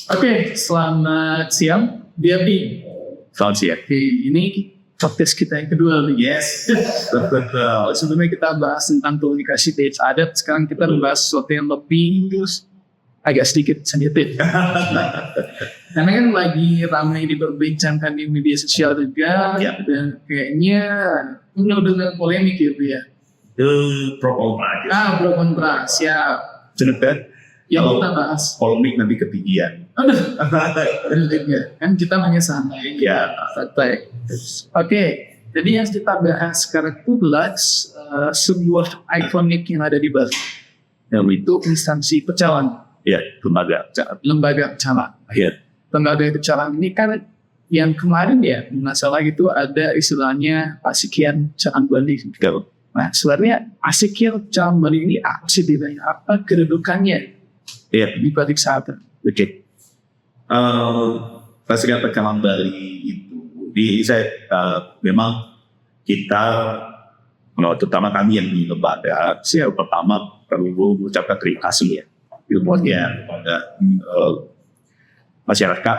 Oke, selamat siang, Biabi. Selamat siang. Oke, ini podcast kita yang kedua nih. Yes. Betul. Sebelumnya kita bahas tentang komunikasi desa adat, sekarang kita membahas sesuatu yang lebih agak sedikit sensitif. Karena kan lagi ramai diperbincangkan di media sosial juga, Ya. dan kayaknya benar-benar polemik gitu ya. Pro kontra. Pro kontra, siap. Sebenarnya Yang kalau kita bahas. polemik nanti ketinggian. Aduh, kan kita hanya santai. Ya. Santai. Oke, jadi yang kita bahas sekarang itu adalah sebuah ikonik yang ada di Bali. Yang itu instansi pecalang, Ya, lembaga. lembaga pecalang. Ya. Lembaga pecalang ini kan yang kemarin ya, masalah itu ada istilahnya Pasikian Pecalang Bali. Betul. Nah, sebenarnya Pasikian Pecalang Bali ini apa sih bedanya? Apa kedudukannya Ya. di balik saat itu? Oke. Pasukan Pecalang Bali itu, memang kita, terutama kami yang di lembaga, pertama perlu mengucapkan terima kasih ya, kepada masyarakat,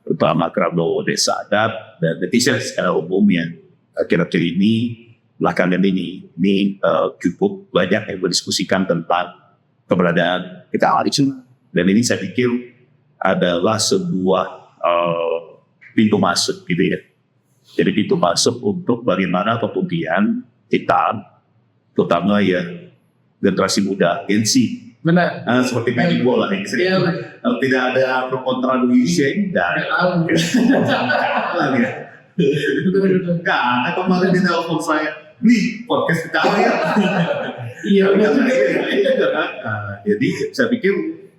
terutama kerabat desa adat dan netizen secara umum yang akhir-akhir ini belakangan ini cukup banyak yang berdiskusikan tentang keberadaan pecalang itu, dan ini saya pikir adalah sebuah pintu masuk gitu ya. Jadi pintu masuk untuk bagaimana kemudian kita, terutama ya generasi muda, Gen Z, Benar. seperti main bola ya. Tidak ada pro kontra Indonesia ini, dan karena kemarin di telepon saya, "Nih podcast kita ya." Iya, benar. Jadi saya pikir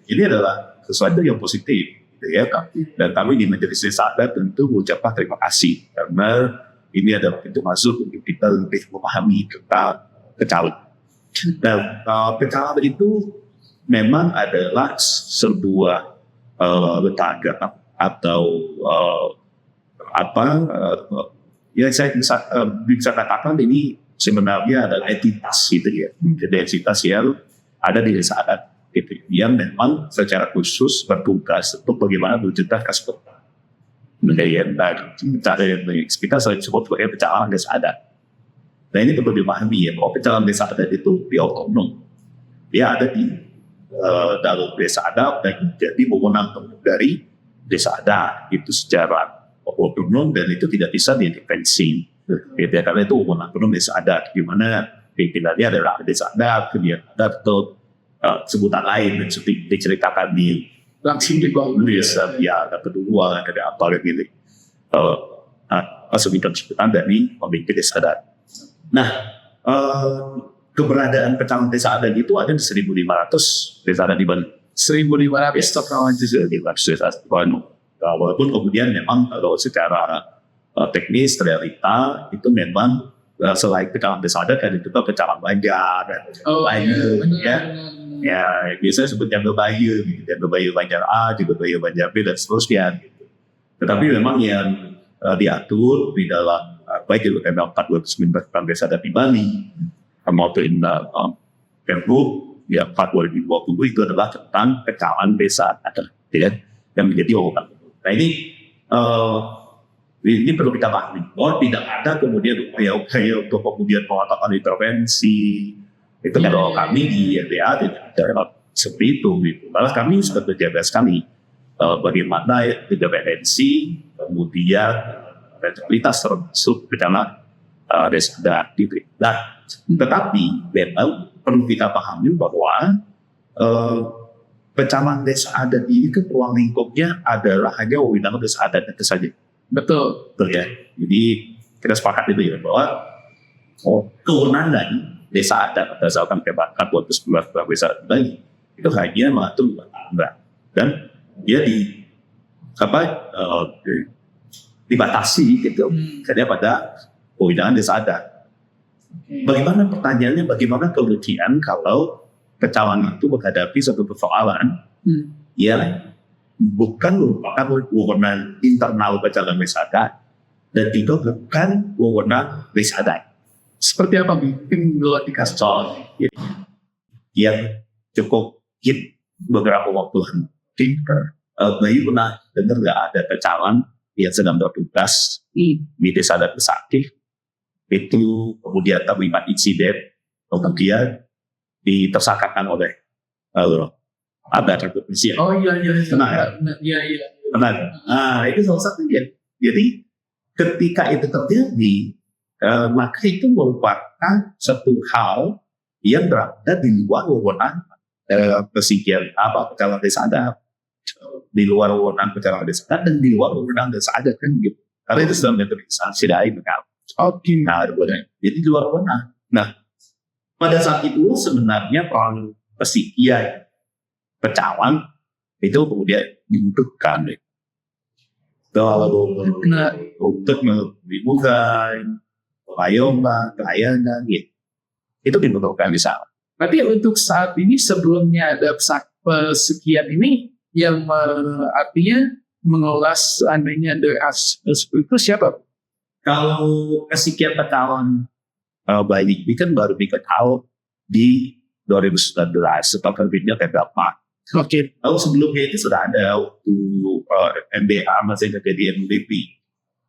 ini adalah sesuatu yang positif, gitu ya. Dan kami di Majelis Desa Adat tentu mengucapkan terima kasih karena ini adalah pintu masuk untuk kita lebih memahami tentang pecalang. Dan pecalang itu memang adalah sebuah lembaga atau ya saya bisa katakan ini sebenarnya adalah entitas gitu ya. Jadi entitas yang ada di desa adat gitu, yang memang secara khusus bertugas untuk bagaimana menciptakan kesempatan menjadi kita sering sebut sebagai pecalang desa adat. Nah ini perlu dipahami ya, bahwa pecalang desa adat itu dia otonom, dia ada di dalam desa adat dan jadi wewenang dari desa adat itu secara otonom, dan itu tidak bisa diintervensi gitu ya, karena itu wewenang otonom desa adat, gimana pimpinannya adalah desa adat, kemudian ada atau sebutan lain yang diceritakan di Langsung di bawah. Ya, ada kedua, ada apa gitu. Sebutan dari pemimpin desa adat. Nah, keberadaan pecalang desa adat itu ada di 1.500 desa adat di Bali. 1.500 total aja. Walaupun kemudian memang kalau secara teknis realita itu memang selain pecalang desa adat ada juga pecalang Banjar dan lain ya. Ya, biasanya sebutnya Bebayu, gitu. Dan Bebayu Banjar A, juga Bebayu Banjar B, dan seterusnya. Gitu. Tetapi memang yang diatur di dalam baik di UML 4 2019 tentang desa adat di Bali, maupun Pergub ya 4 2020 itu adalah tentang pecalang desa adat, ya, yang menjadi wewenang. Nah ini perlu kita pahami, bahwa tidak ada kemudian upaya untuk kemudian mengatakan intervensi. Itu kalau kami di LBA tidak ada seperti itu. Gitu. Malah kami sudah berjaga sekali bagaimana independensi, kemudian rentabilitas termasuk bencana desa adat. Gitu. Nah, tetapi memang perlu kita pahami bahwa pecalang desa adat ini kan ruang lingkupnya adalah hanya wewenang desa adat itu saja. Betul. Betul ya. Jadi kita sepakat itu ya, bahwa kewenangan desa adat berdasarkan Perbakan 2019 desa adat Bali itu hanya mengatur lembaga, dan dia dibatasi gitu hanya pada kewenangan desa adat. Bagaimana pertanyaannya, bagaimana kemudian kalau pecalang itu menghadapi satu persoalan yang bukan merupakan wewenang internal pecalang desa adat dan juga bukan wewenang desa adat. Seperti apa, mungkin dulu dikasih contoh yang cukup hit beberapa waktu lalu. Bayu pernah dengar nggak ada pecalang yang sedang bertugas di desa adat Besakih itu kemudian terlibat insiden, kemudian ditersangkakan oleh aparat kepolisian. Oh iya. Benar. Iya. Benar. Nah, itu salah satunya. Jadi ketika itu terjadi, maka itu merupakan satu hal yang berada di luar wewenang pecalang desa adat, di luar wewenang pecalang desa adat dan di luar wewenang desa adat kan gitu. Karena itu sudah menjadi instansi dari negara. Oke. Nah, jadi di luar wewenang. Nah, pada saat itu sebenarnya peran pesikian pecalang itu kemudian dibutuhkan untuk melibatkan pelayanan gitu. Itu dibutuhkan di sana. Berarti untuk saat ini sebelumnya ada pesekian ini yang artinya mengelola seandainya ada itu siapa? Kalau pesikian pecalang Bali ini kan baru diketahui di 2019 setelah terbitnya TP4. Oke. Lalu sebelumnya itu sudah ada waktu MBA masih jadi MUDP.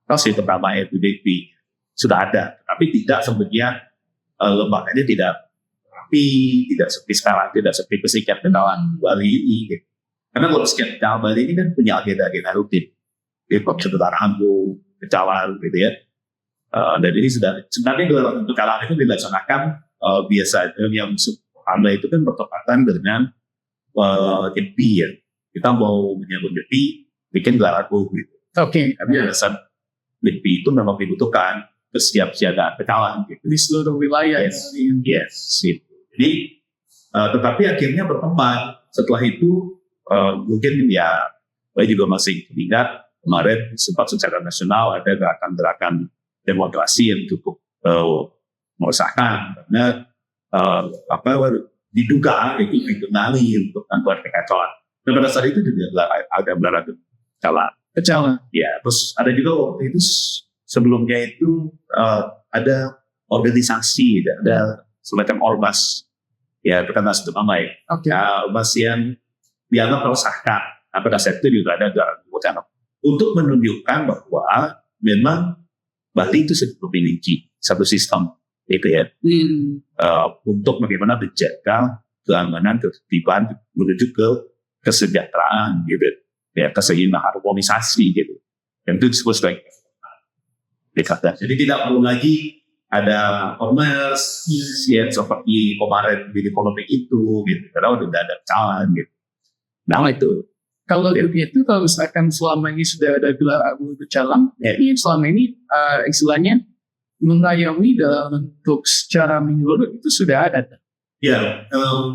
Masih pertama MUDP sudah ada, tapi tidak sebenarnya lembaganya tidak rapi, tidak seperti sekarang, tidak seperti pesikian pecalang Bali ini. Gitu. Karena kalau pesikian pecalang Bali ini kan punya agenda rutin, sebentar Ambung, pecalang gitu ya. Dan ini sudah sebenarnya gelar pecalang itu dilaksanakan biasanya yang pertama itu kan bertepatan dengan Nyepi ya. Kita mau menyambut Nyepi, bikin gelar gitu. Oke. Tapi alasan Nyepi itu memang dibutuhkan kesiapsiagaan pecalang gitu. Di seluruh wilayah. Yes. Jadi, tetapi akhirnya berkembang. Setelah itu, mungkin ya, saya juga masih ingat kemarin sempat secara nasional ada gerakan-gerakan demonstrasi yang cukup meresahkan karena diduga itu dikenali untuk membuat kekacauan. Dan pada saat itu juga ada berlaku pecalang. Ya, terus ada juga waktu itu sebelumnya itu ada organisasi, ada semacam ormas, ya bukan nasdem ya. Okay. Ormas yang dianggap meresahkan. Pada saat itu juga ada gerakan untuk menunjukkan bahwa memang Bali itu sudah memiliki satu sistem itu ya, untuk bagaimana menjaga keamanan, ketertiban menuju ke kesejahteraan gitu, ya keseimbang harmonisasi gitu. Dan itu disebut sebagai dekatan. Jadi tidak perlu lagi ada ormas yang seperti kemarin di ekonomi itu gitu, karena udah ada calon gitu. Nah itu. Kalau itu kalau misalkan selama ini sudah ada gelar Abu Pecalang, ini selama ini istilahnya mengayomi dalam bentuk secara menyeluruh itu sudah ada. Ya,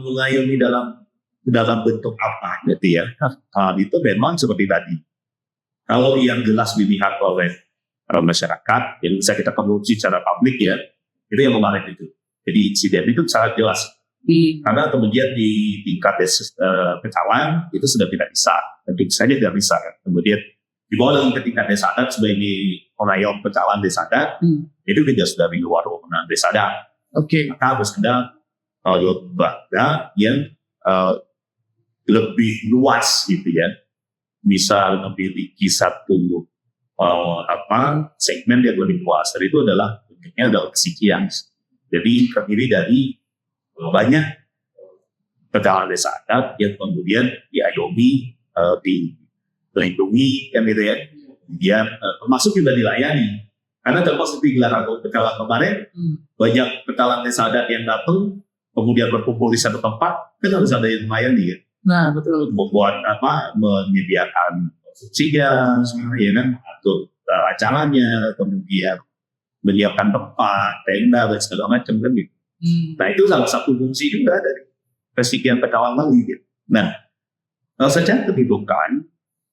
mengayomi dalam bentuk apa gitu ya. Itu memang seperti tadi. Kalau yang jelas dilihat oleh masyarakat, yang bisa kita promosi secara publik ya, itu yang kemarin itu. Jadi insiden itu sangat jelas. Karena kemudian di tingkat pecalang itu sudah tidak bisa, tentu saja tidak bisa. Kemudian dibawa lagi ke tingkat desa adat sebagai pengayom pecalang desa adat, itu juga sudah di luar wewenang desa adat. Oke. Maka harus ada lembaga yang lebih luas gitu ya, bisa memiliki satu segmen yang lebih luas. Dan itu adalah bentuknya adalah pesikian. Jadi terdiri dari banyak pecalang desa adat yang kemudian diayomi, dilindungi kan gitu ya, kemudian termasuk juga dilayani. Karena termasuk di gelaran pecalang kemarin, banyak pecalang desa adat yang datang, kemudian berkumpul di satu tempat, kan harus ada yang melayani ya. Nah betul. Membuat menyediakan subsidi, ya kan, untuk acaranya, kemudian menyiapkan tempat, tenda dan segala macam kan gitu. Nah itu salah satu fungsi juga dari pesikian pecalang Bali gitu. Nah, secara kedudukan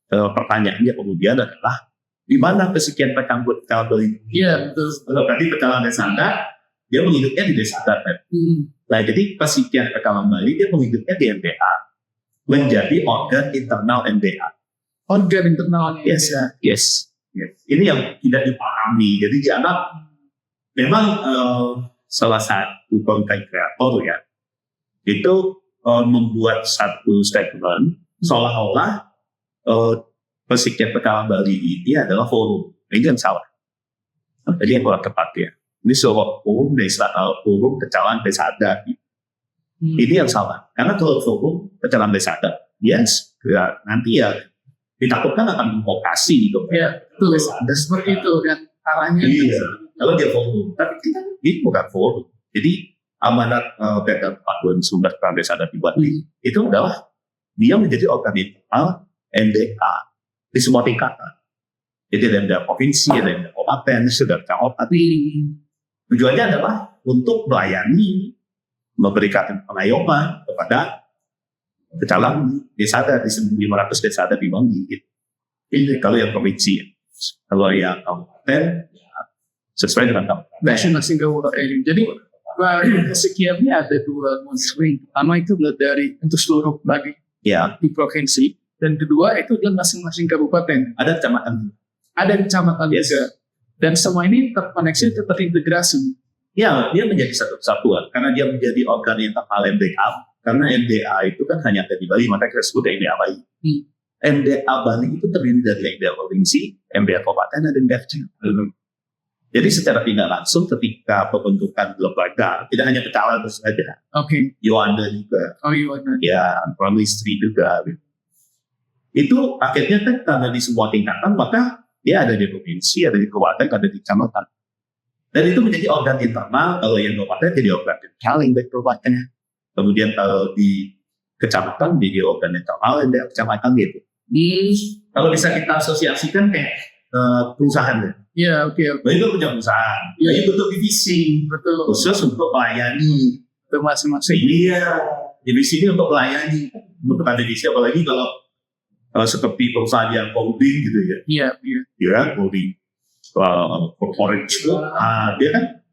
pertanyaannya kemudian adalah di mana pesikian pecalang Bali? Iya betul. Kalau tadi pecalang desa adat, dia menghidupnya di desa adat kan. Nah jadi pesikian pecalang Bali dia menghidupnya di MBA, menjadi organ internal MBA. Organ internal. Yes. Ini yang tidak dipahami. Jadi dianggap memang salah satu konten kreator ya, itu membuat satu statement seolah-olah Pesikiat Pekalongan Bali ini adalah forum. Ini yang salah. Jadi yang kurang tepat ya. Ini sebuah forum desa, forum pecalang desa adat. Ini yang salah. Karena kalau forum pecalang desa adat, yes, ya, nanti ya ditakutkan akan memprovokasi gitu. Ya, betul. Ada seperti itu kan arahnya. Iya. Kalau dia forum, tapi kita ini bukan forum. Jadi amanat PT 4 Pecalang Desa Adat di Bali itu adalah dia menjadi organ internal MDA di semua tingkatan. Jadi ada MDA provinsi, ada MDA kabupaten, sudah kabupaten. Tujuannya adalah untuk melayani, memberikan pengayuman kepada pecalang desa adat di 1.500 desa adat di Bali. Gitu. Ini kalau yang provinsi, kalau yang kabupaten ya, sesuai dengan kabupaten. Masing-masing kabupaten. Jadi sekiannya ada 2 monitoring. Pertama itu dari untuk seluruh bagi Ya, di provinsi, dan kedua itu adalah masing-masing kabupaten. ada kecamatan. Ada kecamatan Yes. juga. Dan semua ini terkoneksi, terintegrasi. Ya, dia menjadi satu kesatuan karena dia menjadi organ internal MDA. Karena MDA itu kan hanya ada di Bali, maka kita sebut MDA Bali. MDA Bali itu terdiri dari MDA provinsi, MDA kabupaten, dan MDA kecamatan. Jadi secara tidak langsung ketika pembentukan lembaga, tidak hanya pecalang saja, Oke. Yohana juga, Oh iya. ya, Pramistri juga. Itu akhirnya kan karena di semua tingkatan, maka dia ada di provinsi, ada di kabupaten, ada di kecamatan. Dan itu menjadi organ internal. Kalau yang kabupaten jadi organ internal yang baik kabupatennya. Kemudian kalau di kecamatan jadi organ internal yang kecamatan gitu. Kalau bisa kita asosiasikan kayak perusahaan. Iya, oke. Nah, itu punya perusahaan. Iya. Jadi bentuk divisi Betul. khusus untuk melayani. Itu masing-masing. Iya, divisi ini untuk melayani. Bentukan divisi apalagi kalau seperti perusahaan yang holding gitu ya. Iya, iya. Ya, holding corporate itu, dia kan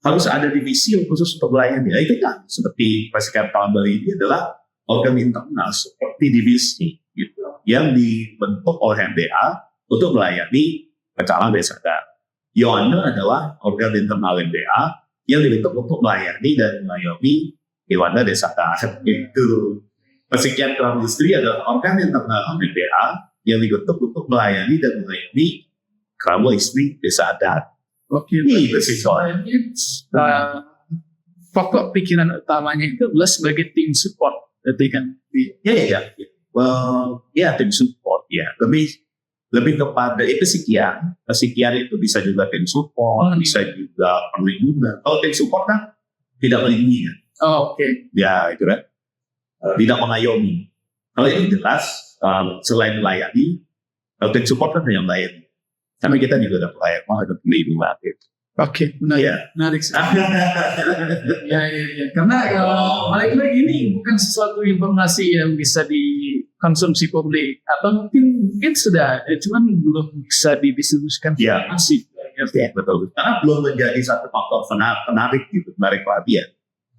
harus ada divisi yang khusus untuk melayani. Nah, itu kan seperti Pesikiat Pekalongan Bali ini adalah organ internal seperti divisi gitu, yang dibentuk oleh MDA untuk melayani pecalang desa adat. Yohana adalah organ internal MDA yang dibentuk untuk melayani dan mengayomi Yohana desa adat. Itu Pesikiat Pekalongan Industri adalah organ internal MDA yang dibentuk untuk melayani dan mengayomi kerabat istri desa adat. Oke. Itu sih soalnya. Pokok pikiran utamanya itu adalah sebagai tim support. Berarti kan. Ya. Ya, tim support ya. Lebih kepada itu psikian. Psikian itu bisa juga tim support, bisa juga perlindungan. Kalau tim support kan tidak melindungi kan. Oh, oke. Ya, itu kan. Tidak mengayomi. Kalau ini jelas, selain melayani, kalau tim support kan hanya melayani. Tapi kita juga ada pelayanan, ada pelindungan gitu. Oke, benar. Iya. Menarik sih. Ya. Karena balik lagi ini bukan sesuatu informasi yang bisa dikonsumsi publik, atau mungkin sudah ada, cuman belum bisa didistribusikan Ya. masih. Ya, betul. Karena belum menjadi satu faktor penarik gitu, menarik perhatian.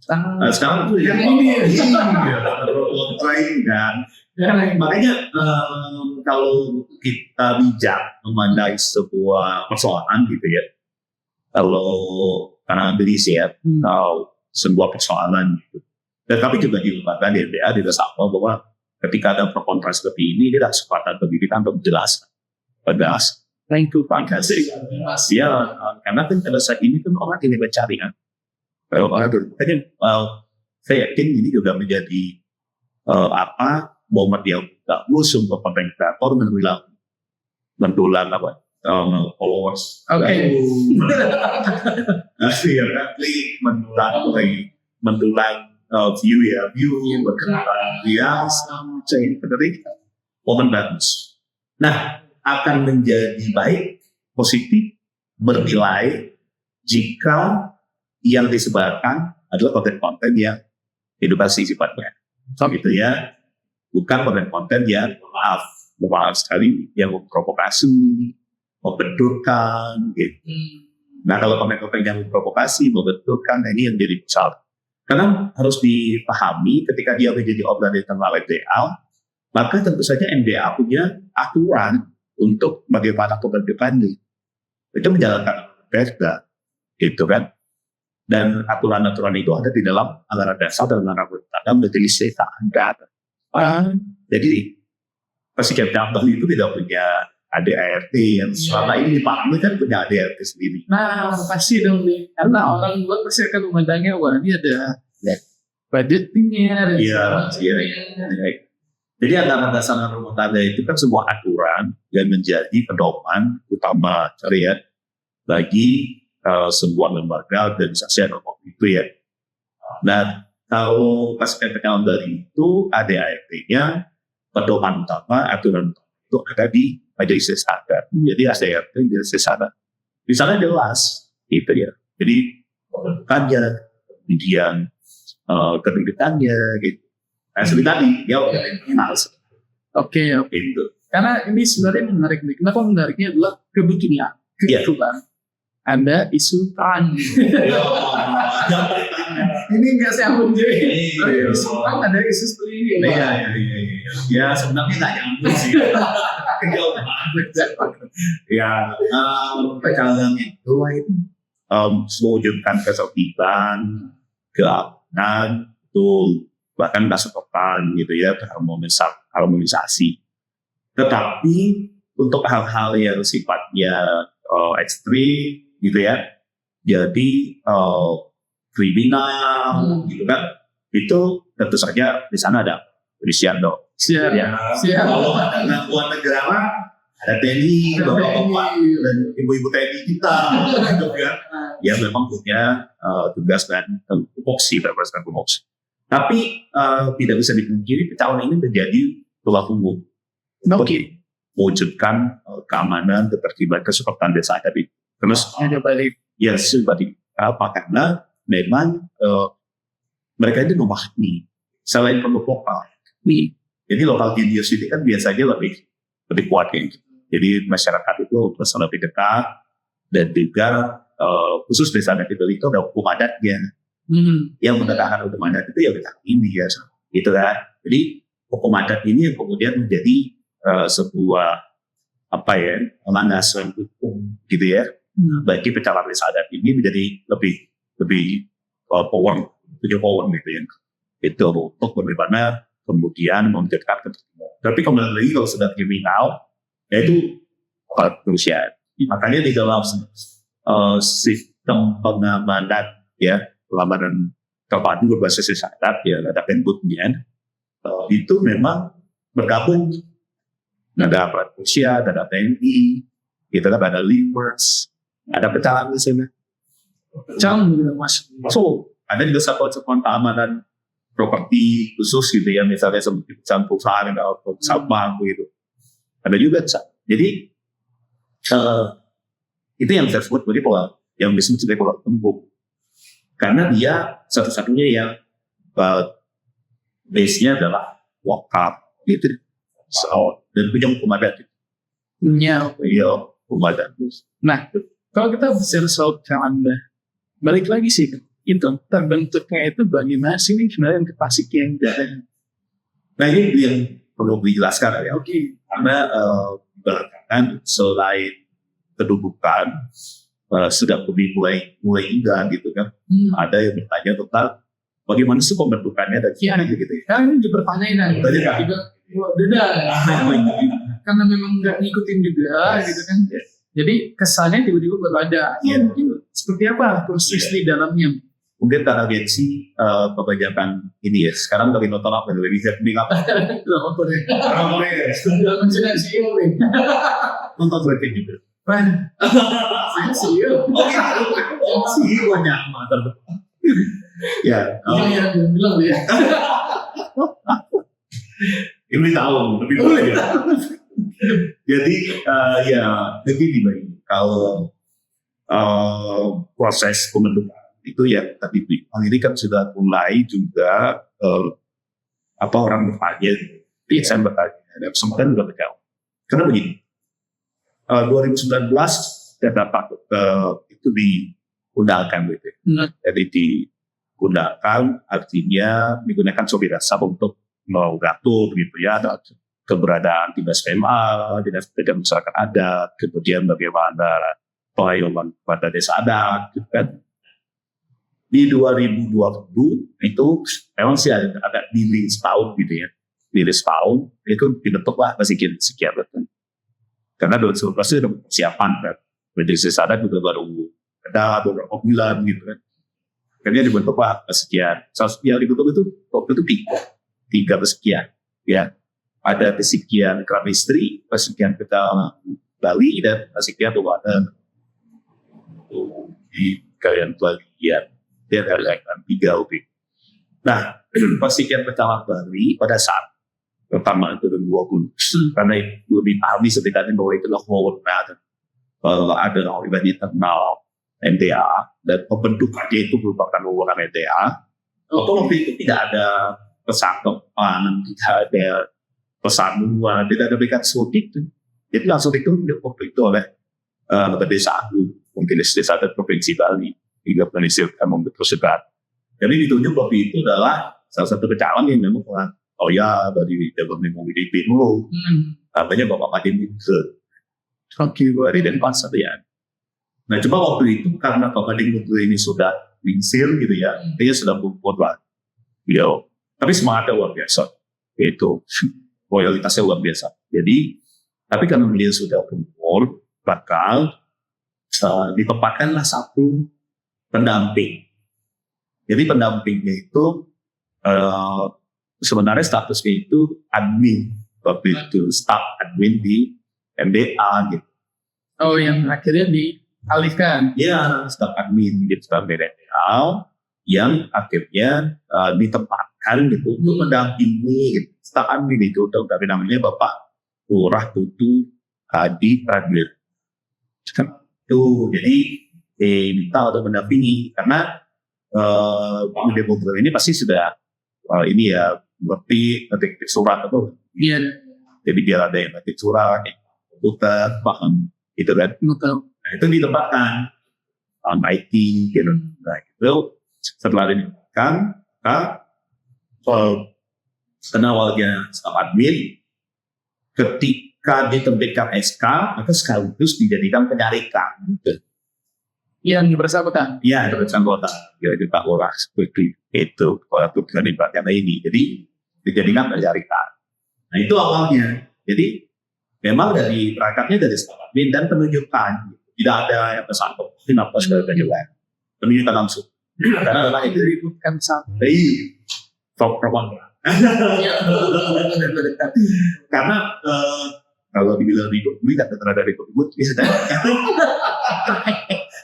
Nah, sekarang tuh yang ini kan. Makanya kalau kita bijak memandai sebuah persoalan gitu ya, kalau karena riset atau sebuah persoalan gitu, dan kami juga di lembaga DBA tidak sama bahwa ketika ada pro kontra seperti ini, dia ada kesempatan bagi kita untuk menjelaskan. Thank you, Pak. Ya, karena kan pada saat ini kan orang tidak mencari kan. Saya yakin ini juga menjadi momen yang bagus untuk konten kreator mendulang followers. Oke. Ya kan, mendulang view berkembang dia jadi momen bagus. Nah, akan menjadi baik, positif, bernilai jika yang disebarkan adalah konten-konten yang edukasi sifatnya. Gitu ya. Bukan konten-konten yang maaf sekali, yang memprovokasi, membenturkan gitu. Nah, kalau konten-konten yang memprovokasi, membenturkan, ini yang jadi masalah. Karena harus dipahami ketika dia menjadi organ internal MDA, maka tentu saja MDA punya aturan untuk bagaimana keberdepannya. Itu menjalankan perda, gitu kan. Dan aturan-aturan itu ada di dalam anggaran dasar dan anggaran bertanda menjadi seta anggaran. Jadi pasti Kepda Bali itu tidak punya ADART yang selama ini Pak Amir kan punya ADART sendiri. Nah, pasti dong nih. Karena orang luar pasti akan memandangnya, wah ini ada budgetingnya. ada Iya, segala iya. macamnya. Jadi anggaran dasar rumah tangga itu kan sebuah aturan yang menjadi pedoman utama syariat bagi sebuah lembaga organisasi atau itu ya. Nah, kalau pas PPKM dari itu ADART-nya pedoman utama aturan itu ada di majelis desa. Jadi ADART di majelis desa. Di sana jelas gitu ya. Jadi pekerjaannya, kemudian keterlibatannya gitu. Nah, seperti tadi ya Oke. itu. Karena ini sebenarnya menarik nih. Kenapa menariknya adalah kebetulan. Ada isu tangan. Ini nggak saya jadi. Isu tangan ada isu seperti ini. Iya. Ya sebenarnya nggak nyambung sih. Kejauhan. Ya, pecalang itu mewujudkan ketertiban, keamanan, itu bahkan kesetaraan gitu ya, harmonisasi. Tetapi untuk hal-hal yang sifatnya ekstrim gitu ya, jadi kriminal gitu kan, itu tentu saja di sana ada polisian dong. Siap. Kalau ada gangguan negara, ada TNI, bapak-bapak dan ibu-ibu TNI kita, gitu kan. Ya memang punya tugas dan tupoksi, berdasarkan tupoksi. Tapi tidak bisa dipungkiri pecalang ini menjadi tulang punggung. Oke. Mewujudkan keamanan, ketertiban, keselamatan desa tadi. Terus Ada balik. ya seperti apa? Karena memang mereka itu memahami selain produk lokal. Jadi lokal genius ini kan biasanya lebih kuat ya. Jadi masyarakat itu merasa lebih dekat dan juga khusus desa Nagibel itu ada hukum adatnya. Yang menegakkan hukum adat itu ya kita ini ya, gitu kan. Jadi hukum adat ini yang kemudian menjadi sebuah landasan hukum gitu ya. Bagi pecalang desa adat ini menjadi lebih power gitu ya. Itu untuk bagaimana kemudian memecahkan ketertiban. Tapi kembali lagi kalau sudah kriminal, yaitu kepolisian. Makanya di dalam sistem pengamanan ya, pengamanan terpadu berbasis desa adat ya, ada Penbudnya, itu memang bergabung. Ada kepolisian, ada TNI, gitu kan, ada Leadworks, ada pecalang di sana. Pecalang juga mas. So ada juga satuan keamanan properti khusus gitu ya, misalnya seperti perusahaan atau sabang gitu. Ada juga. Jadi itu yang saya sebut sebagai pola, yang disebut sebagai pola tembok. Karena dia satu-satunya yang base-nya adalah wakaf gitu. So, dan punya hukum adat. Iya, hukum adat. Nah, kalau kita bicara soal Anda, balik lagi sih itu terbentuknya itu bagaimana sih ini sebenarnya pasiknya yang ada. Nah ini yang perlu dijelaskan ya. Oke. Karena belakangan selain kedudukan sudah mulai enggan gitu kan. Ada yang bertanya tentang bagaimana sih pembentukannya dan gitu ya. Nah ini juga pertanyaan beda. Karena memang nggak ngikutin juga gitu kan. Jadi kesannya tiba-tiba berada. Seperti apa proses di dalamnya? Mungkin karena agensi kebanyakan ini ya. Sekarang dari nonton apa yang lebih bisa bilang apa? Nonton Blackpink juga. Saya CEO. CEO nyaman terdepan. Ya. Iya, bilang ya. Ini tahu lebih dulu ya. Jadi ya begini Bang, kalau proses pembentukan itu ya tadi ini kan sudah mulai juga orang bertanya, saya bertanya dan sempat juga berjawab. Karena begini, 2019 saya dapat itu diundangkan gitu. Jadi diundangkan artinya digunakan sebagai dasar untuk mengatur gitu ya, ada keberadaan dinas PMA, dinas pendidikan masyarakat adat, kemudian bagaimana pelayanan pada desa adat, gitu kan. Di 2020 itu memang sih ada delay setahun gitu ya. di respon itu dibentuklah sekian betul. Karena 2019 itu ada persiapan kan. Majelis Sada juga baru ada beberapa bulan gitu kan. Akhirnya dibentuklah sekian. Yang dibentuk itu waktu itu tiga sekian. Ya, ada kesekian chemistry, kesekian kita Bali dan kesekian tuh ada di kalian bagian dia ada 3 lebih. Nah, kesekian pertama Bali pada saat pertama itu 2020 karena itu dipahami setidaknya bahwa itu adalah wewenang ada orang internal NTA dan pembentukannya itu merupakan wewenang NTA. Waktu itu tidak ada persangkaan, tidak ada pesanuan, tidak ada mekanisme itu. Jadi langsung ditunjuk waktu itu oleh Desa Agung, mungkin Desa Adat Provinsi Bali, hingga penelitian membentuk sekat. Jadi ditunjuk waktu itu adalah salah satu calon yang memang dari Departemen Mobility dulu, namanya Bapak Madin Mingse. Oke, dari Denpasar ya. Nah, cuma waktu itu karena Bapak Madin Mingse ini sudah lingsir gitu ya, dia sudah bungkut lah. Tapi semangatnya luar biasa. Itu loyalitasnya luar biasa. Jadi, tapi karena beliau sudah bungkut, bakal ditempatkanlah satu pendamping. Jadi pendampingnya itu sebenarnya statusnya itu admin, waktu itu staff admin di MDA gitu. Oh, yang akhirnya dialihkan. Ya, staff admin di MDA yang akhirnya ditempatkan gitu untuk mendampingi gitu. Staff admin itu, tapi namanya Bapak Lurah Putu Hadi Pradil. Jadi minta untuk mendampingi karena Demokrat ini pasti sudah ini ya berarti ketik surat atau iya. Jadi biar ada yang ketik surat, komputer, paham itu kan. Betul. Nah, itu ditempatkan IT gitu. Nah, itu setelah ditempatkan karena awalnya staf admin, ketika diterbitkan SK maka sekaligus dijadikan penyarikan gitu. Yang bersangkutan. Iya, itu bersangkutan. Ya, itu Pak Lurah seperti itu. Kalau itu bisa dibaca ini. Jadi, dijadikan penyarikan. Nah, itu awalnya. Jadi, memang dari perangkatnya dari staf admin dan penunjukan. Tidak ada yang tersangkut. Kenapa segala penunjukan? Penunjukan langsung. Karena itu Diributkan sampai. Top perempuan. Karena kalau dibilang ribut, tidak terhadap ribut, bisa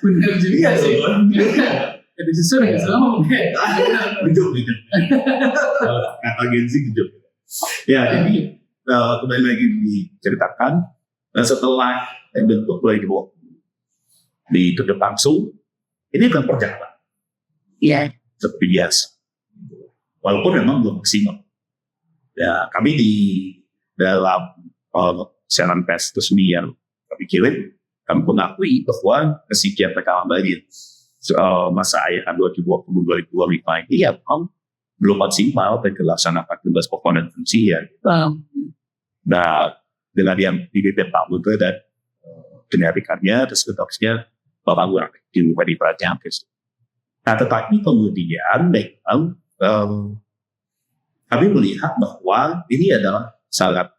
Benar juga sih. Jadi sesuai sama. Hidup. Kata Genzi hidup. Ya, jadi kembali lagi diceritakan. Setelah bentuk mulai ditunjuk langsung, ini kan perjalanan. Iya. Seperti biasa. Walaupun memang belum maksimal. Ya, kami di dalam siaran pers resmi yang kami kirim, kami mengakui bahwa kesekian rekaman banjir masa akhir 2020-2025 ini ya belum maksimal dan dilaksanakan tugas pokok dan fungsi ya. Nah, dengan yang dipimpin Pak Luhut dan penyelidikannya dan sekretarisnya Bapak Lurah di Wadi Praja. Nah, tetapi kemudian memang kami melihat bahwa ini adalah sangat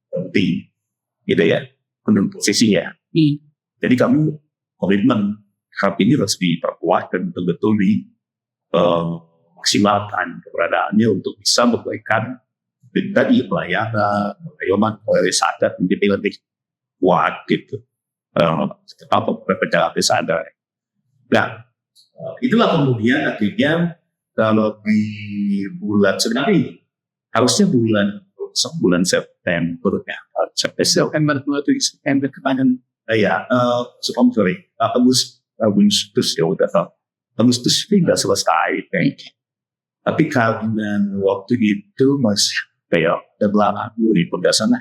penting, gitu ya, menurut posisinya. Jadi kami komitmen ini harus diperkuat dan betul-betul dimaksimalkan keberadaannya untuk bisa memberikan tadi pelayanan, pariwisata menjadi lebih kuat gitu. Apa berjalan di sana. Nah, itulah kemudian akhirnya kalau di bulan sebenarnya harusnya bulan September ya. September 27 September kepanjang. Agustus ya udah. Agustus ini udah selesai. Tapi karena waktu itu masih kayak udah di pembahasan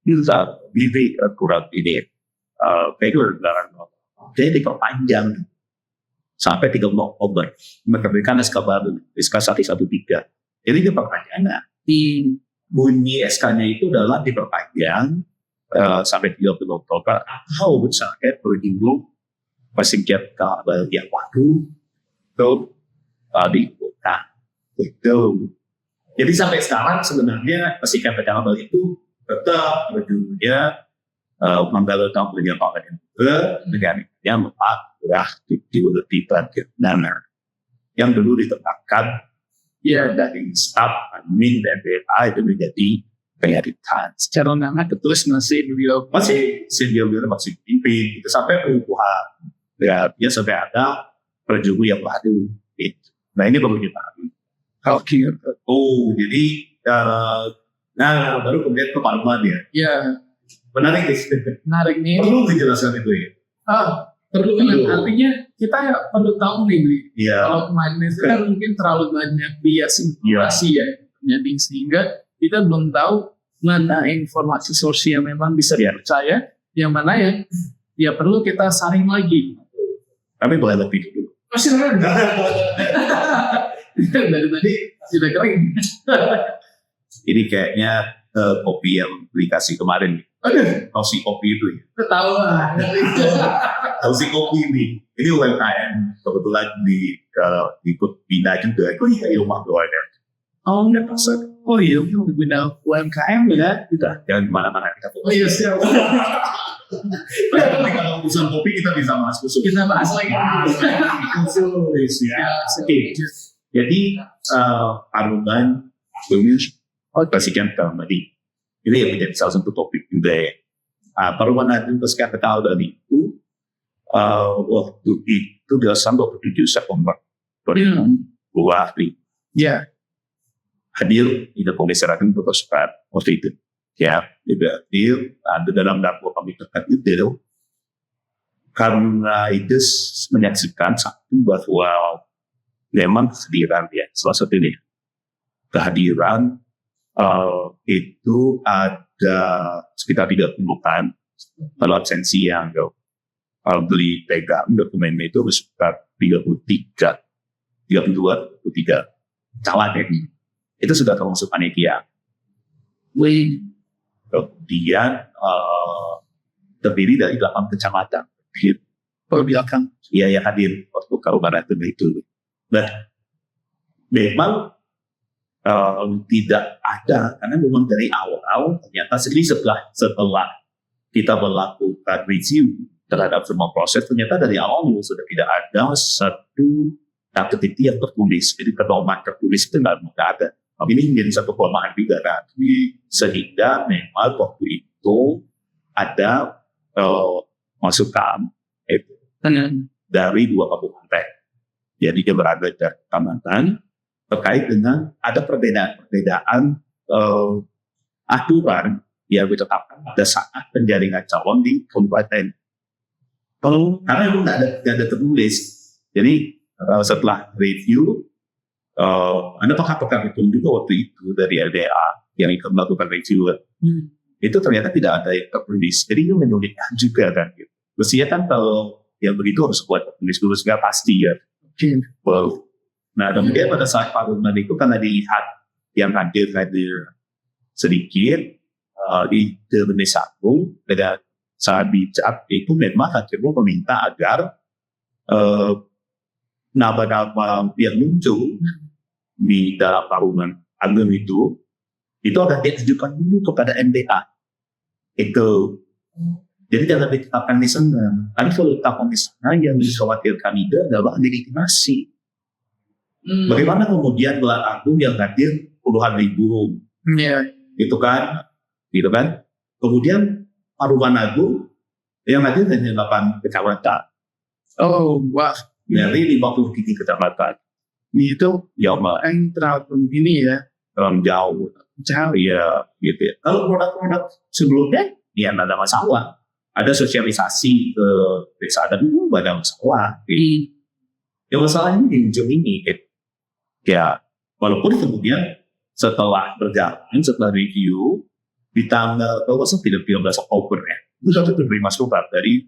kita lebih kurang ini. Kayak jadi diperpanjang sampai 30 Oktober. Menerbitkan SK baru, SK 113. Jadi diperpanjang. Di bunyi SK-nya itu adalah diperpanjang sampai 30 Oktober atau misalnya berhubung pasingkat yang waktu itu dibuka itu Jadi sampai sekarang sebenarnya Persikat Pecalabel itu tetap berjudulnya Manggala tahun punya Pak dengan yang berah di tipe Nanner yang dulu ditetapkan dari staf admin dan BPA itu menjadi penyelidikan. Secara nama terus masih beliau Masih pimpin itu sampai pengukuhan ya sampai ada perjugu yang baru. Nah ini baru dipahami. Oke. Jadi baru kemudian ke Parlemen ya. Ya, Menarik nih. Perlu dijelaskan itu ya. Perlu kan? Artinya kita perlu tahu nih, Bli. Iya. Kalau kemarin itu kan mungkin terlalu banyak bias informasi ya, jadi sehingga kita belum tahu mana informasi source yang memang bisa dipercaya, yang mana ya perlu kita saring lagi. Tapi boleh lebih dulu. Masih dari tadi sudah kering. Ini kayaknya kopi yang beli kasih kemarin. Tausi kopi itu ya. Ketahuan. Tausi kopi ini UMKM kebetulan ikut bina juga. Itu di rumah keluarga. Oh, enggak pasar. Oh iya, bina UMKM ya. Jangan kemana-mana kita fokus. Oh iya, siap. Tapi kalau urusan kopi kita bisa bahas khusus. Kita bahas lagi. Khusus ya. Oke. Jadi Parlemen Persikat tadi. Ini yang menjadi salah satu topik juga ya. Parlemen Persikat tadi itu waktu itu dilaksanakan 27 September 2020. Ya. Hadir di Komisi Persikat waktu itu. Ya, dia hadir ada dalam dakwah kami terkait itu karena itu menyaksikan satu bahwa memang kehadiran ya salah satu ini kehadiran itu ada sekitar 30-an kalau absensi yang beli pegang dokumen itu sekitar 33 calon itu sudah termasuk panitia. Kemudian terdiri dari 8 kecamatan. Belakang. Iya yang hadir waktu Kabupaten itu. Nah, memang tidak ada karena memang dari awal ternyata setelah kita melakukan review terhadap semua proses ternyata dari awal sudah tidak ada satu aktiviti yang tertulis. Jadi pedoman tertulis itu nggak ada. Ini menjadi satu kelemahan juga kan. Sehingga memang waktu itu ada masukan dari 2 kabupaten. Jadi dia berada di kecamatan terkait dengan ada perbedaan aturan yang ditetapkan pada saat penjaringan calon di kabupaten. Karena memang tidak ada tertulis. Jadi setelah review Anda pakar itu juga waktu itu dari LDA yang ikut melakukan review itu ternyata tidak ada yang tertulis. Jadi itu menyulitkan juga kan. Gitu. Mestinya kan kalau yang begitu harus buat tertulis dulu sehingga pasti ya. Nah kemudian pada saat Parlemen itu karena dilihat yang hadir sedikit di Indonesia Agung dan saat bijak itu memang hadirnya meminta agar nama-nama yang muncul di dalam Parlemen Agung itu akan diajukan dulu kepada MDA. Itu. Jadi jangan ditetapkan di sana. Karena kalau ditetapkan di sana yang dikhawatirkan itu adalah legitimasi. Bagaimana kemudian gelar agung yang hadir puluhan ribu, gitu kan? Kemudian Parlemen Agung yang hadir hanya 8 kecamatan. Oh, wah. Dari 53 kecamatan. Itu yang terlalu ini ya. Jauh ya gitu ya. Kalau produk-produk sebelumnya ya tidak ada masalah, ada sosialisasi ke desa adat itu tidak ada masalah gitu. Yang masalahnya di ujung ini gitu. Ya walaupun kemudian setelah berjalan setelah review di tanggal 13 Oktober ya itu sudah diterima surat dari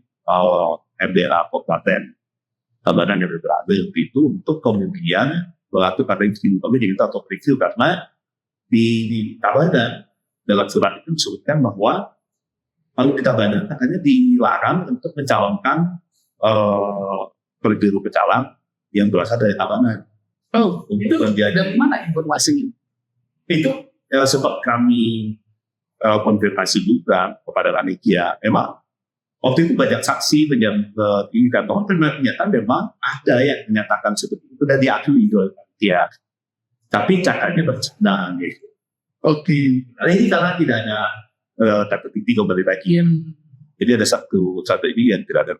MDA Kabupaten Tabanan yang berada itu untuk kemudian melakukan review. Kami jadi atau review karena di Tabanan dalam surat itu disebutkan bahwa kalau di Tabanan katanya dilarang untuk mencalonkan perjuru pecalang yang berasal dari Tabanan. Oh, itu dari mana informasinya? Itu sebab kami konfirmasi juga kepada panitia. Memang waktu itu banyak saksi banyak ini kantor ternyata memang ada yang menyatakan seperti itu dan diakui oleh panitia. Tapi cakapnya bercanda gitu. Oke. Nah, ini karena tidak ada tanda titik kembali lagi. Jadi ada satu ini yang tidak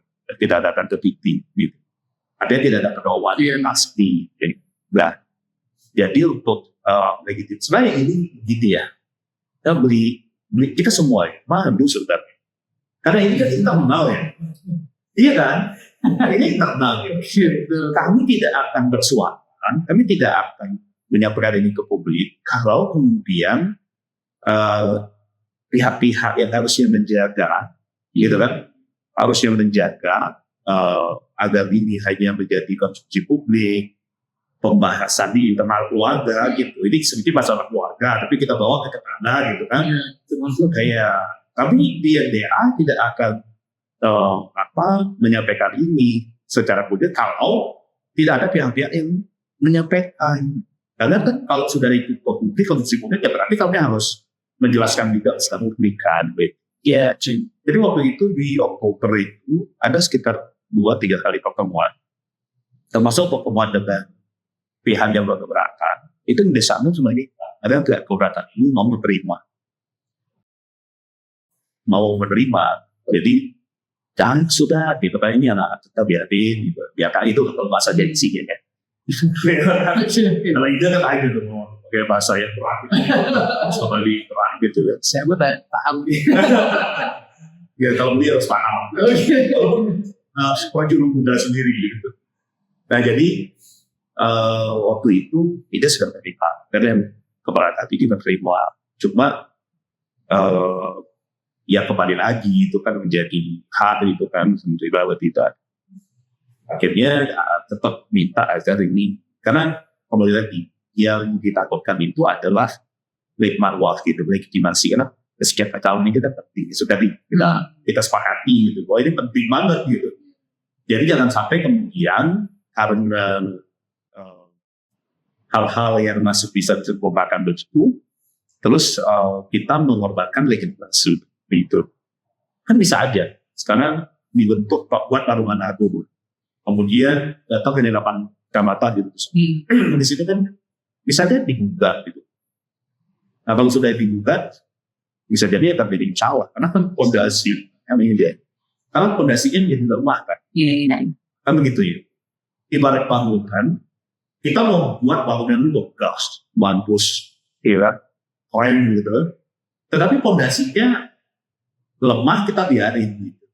ada tanda titik gitu. Ada tidak ada pedoman pasti. Nah, jadi untuk legitim sebenarnya ini gitu ya. Kita beli kita semua mahal sebenarnya. Karena ini kan internal ya. Iya kan? Ini internal ya. Kami tidak akan bersuara, kami tidak akan menyampaikan ini ke publik kalau kemudian pihak-pihak yang harusnya menjaga, gitu kan, harusnya menjaga agar ini hanya menjadi konsumsi publik, pembahasan di internal keluarga gitu. Ini sedikit masalah keluarga, tapi kita bawa ke sana gitu kan. Termasuk kayak kami di NDA tidak akan menyampaikan ini secara publik kalau tidak ada pihak-pihak yang menyampaikan. Karena kan kalau sudah ikut publik, konsumsi publik ya berarti kami harus menjelaskan juga secara publik kan. Ya, jadi waktu itu di Oktober itu ada sekitar 2-3 kali pertemuan, termasuk pertemuan dengan pihak yang berkeberatan. Itu di sana sebenarnya ada pihak keberatan ini mau menerima. Jadi jangan sudah di pertanyaan ini anak kita biarin, biarkan itu kalau bahasa gengsi ya. Kalau itu kan ada tuh pakai bahasa yang terakhir, sekali terakhir gitu ya. Saya pun paham. Ya kalau dia harus paham. Supaya juru muda sendiri gitu. Nah jadi waktu itu sudah menerima, karena keberatan ini menerima. Cuma ya kembali lagi itu kan menjadi hak itu kan menerima atau tidak. Akhirnya tetap minta agar ini, karena kembali lagi yang ditakutkan itu adalah marwah gitu, legitimasi, karena setiap tahun ini kita penting, sudah kita sepakati gitu, bahwa ini penting banget gitu. Jadi jangan sampai kemudian karena hal-hal yang masih bisa disempurnakan begitu, terus kita mengorbankan legitimasi itu. Kan bisa aja sekarang dibentuk buat tarungan agung, kemudian datang ke 8 kecamatan gitu. Di situ kan bisa jadi digugat gitu. Nah kalau sudah digugat, bisa jadi akan jadi salah karena kan fondasi yang ini dia. Karena fondasinya menjadi lemah kan. Kan begitu ya. Ibarat bangunan, kita mau buat bangunan itu gas, bagus, ya, keren gitu. Tetapi fondasinya lemah, kita biarin gitu.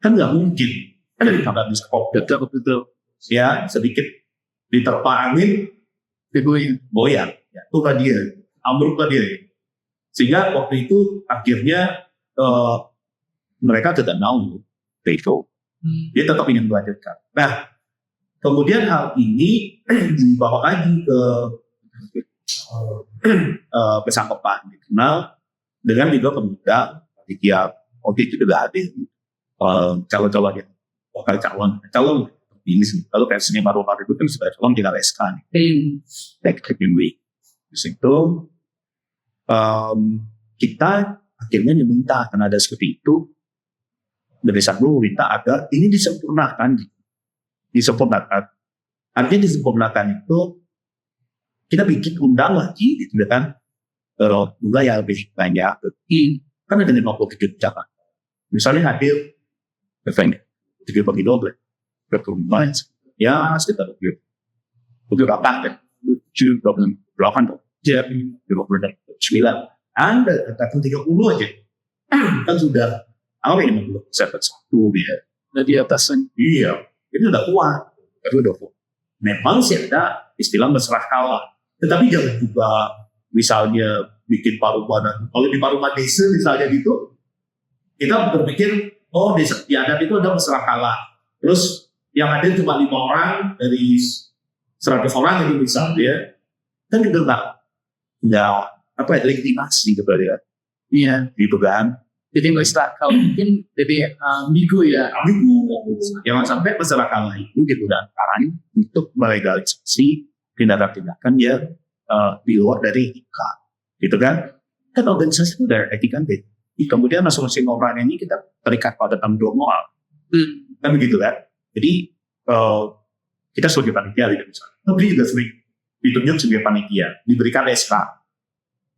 Kan nggak mungkin. Kan dari kakak bisa betul. Ya sedikit diterpa angin, goyang. Ya, itu kan dia, ambruk kan dia. Sehingga waktu itu akhirnya mereka tidak mau veto. Dia tetap ingin melanjutkan. Nah, kemudian hal ini dibawa lagi ke Pesangkopan dikenal dengan juga pemuda dia waktu itu juga hadir calon-calon yang bakal calon ini sih. Kalau versinya baru-baru itu kan sudah calon tinggal SK nih. Di situ kita akhirnya diminta karena ada seperti itu dari satu minta agar ini disempurnakan. Artinya disempurnakan itu kita bikin undang lagi gitu kan, jumlah yang lebih banyak. Kan ada 57 Jakarta. Misalnya hadir efeknya 3/12 berkurang ya sekitar 28 kan 7-28 jadi 29 Anda katakan 30 aja kan sudah apa ini 51 ya. Nah di atasnya Iya, ini udah kuat. Itu udah kuat. Memang sih ada istilah mesra kalah. Tetapi jangan juga misalnya bikin paruman. Kalau di paruman desa misalnya gitu, kita berpikir, oh desa di adat itu ada mesra kalah. Terus yang ada cuma 5 orang dari 100 orang itu misalnya, kan juga nggak legitimasi gitu ya. iya. Gitu kan. Jadi nggak istilah kalau mungkin jadi ambigu ya. Jangan sampai mesra kalah itu digunakan untuk melegalisasi tindakan-tindakan yang di luar dari IKA, gitu kan? Kan organisasi itu dari etika kan, kemudian masing-masing orang ini kita terikat pada tanggung jawab, kan begitu kan? Jadi kita sebagai panitia tidak bisa, tapi juga sering ditunjuk sebagai panitia, diberikan SK,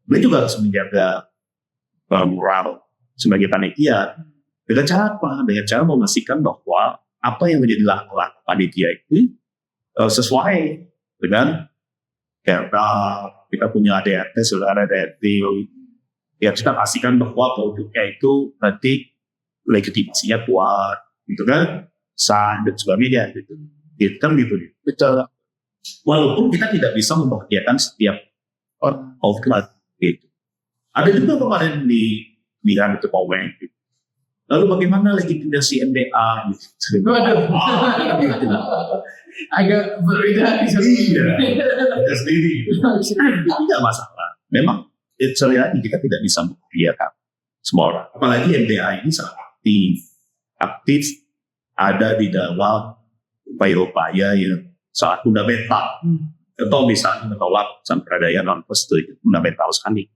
dia juga harus menjaga moral sebagai panitia. Dengan cara apa? Dengan cara memastikan bahwa apa yang menjadi lakukan panitia itu sesuai dengan kita punya ADRT, sudah ada ADRT, ya kita pastikan bahwa produknya itu nanti legitimasinya kuat, gitu kan, sah dan sebagainya, gitu. Gitu kan gitu. Betul. Walaupun kita tidak bisa membahagiakan setiap outlet, gitu. Ada juga kemarin di bidang itu Poweng, gitu. Lalu bagaimana legitimasi MDA? Gitu. Waduh. Agak berbeda Iya, sendiri. Tidak masalah. Memang sekali lagi kita tidak bisa membahagiakan semua orang. Apalagi MDA ini sangat aktif ada di dalam upaya-upaya yang sangat fundamental. Atau misalnya menolak sampradaya non-prostitusi fundamental sekali.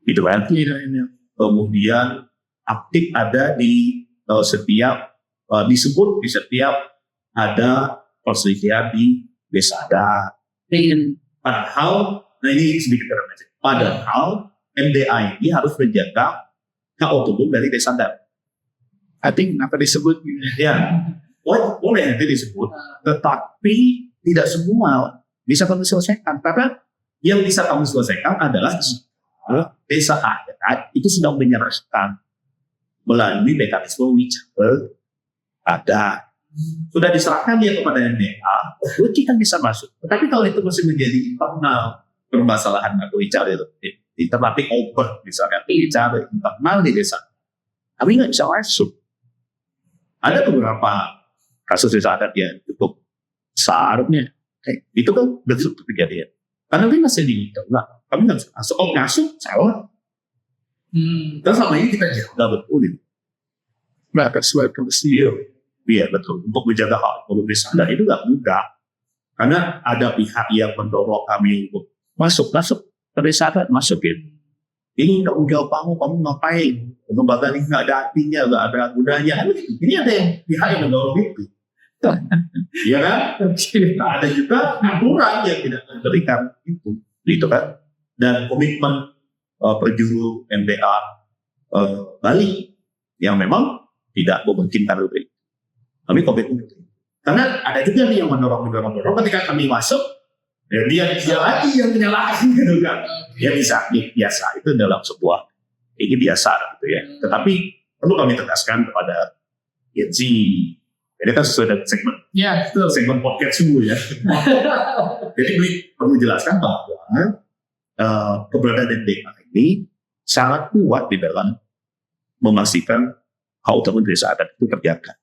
Gitu kan? Kemudian aktif ada di setiap disebut di setiap ada perselisihan di desa ada. Padahal, nah ini sedikit terbaca. Padahal MDA ini harus menjaga hak otonom dari desa adat. I think apa disebut? Ya, boleh nanti disebut, tetapi tidak semua bisa kami selesaikan. Karena yang bisa kami selesaikan adalah desa adat itu sedang menyerahkan melalui mekanisme wicara ada. Sudah diserahkan dia kepada MDA, kita bisa masuk. Tetapi kalau itu masih menjadi internal permasalahan atau wicara itu, tetapi open misalnya, wicara internal di desa, kami nggak bisa masuk. Ada beberapa kasus desa adat yang cukup seharusnya, itu kan betul kejadian. Karena kami masih di internal, kami nggak bisa masuk. Oh masuk, salah. Dan selama ini kita jaga betul itu. Bahkan sesuai prosedur. Iya betul. Untuk menjaga hak otonom desa adat itu nggak mudah. Karena ada pihak yang mendorong kami untuk masuk ke desa adat, masukin. Ini tanggung jawab kamu ngapain? Lembaga ini nggak ada artinya, nggak ada gunanya. Ini ada yang pihak yang mendorong itu. Iya kan? Ada juga aturan yang tidak memberikan itu, gitu kan? Dan komitmen penjuru MDA Bali yang memang tidak memungkinkan lebih. Kami komitmen itu. Karena ada juga nih yang mendorong. Ketika kami masuk, ya dia lagi yang menyalahkan, gitu kan? Ya bisa, biasa itu dalam sebuah ini biasa, gitu ya. Tetapi perlu kami tegaskan kepada Gen Z. Ini kan sesuai dengan segmen. Ya, betul. Segmen podcast semua ya. Jadi perlu jelaskan bahwa keberadaan MDA ini sangat kuat di dalam memastikan hak otonom desa adat itu terjaga.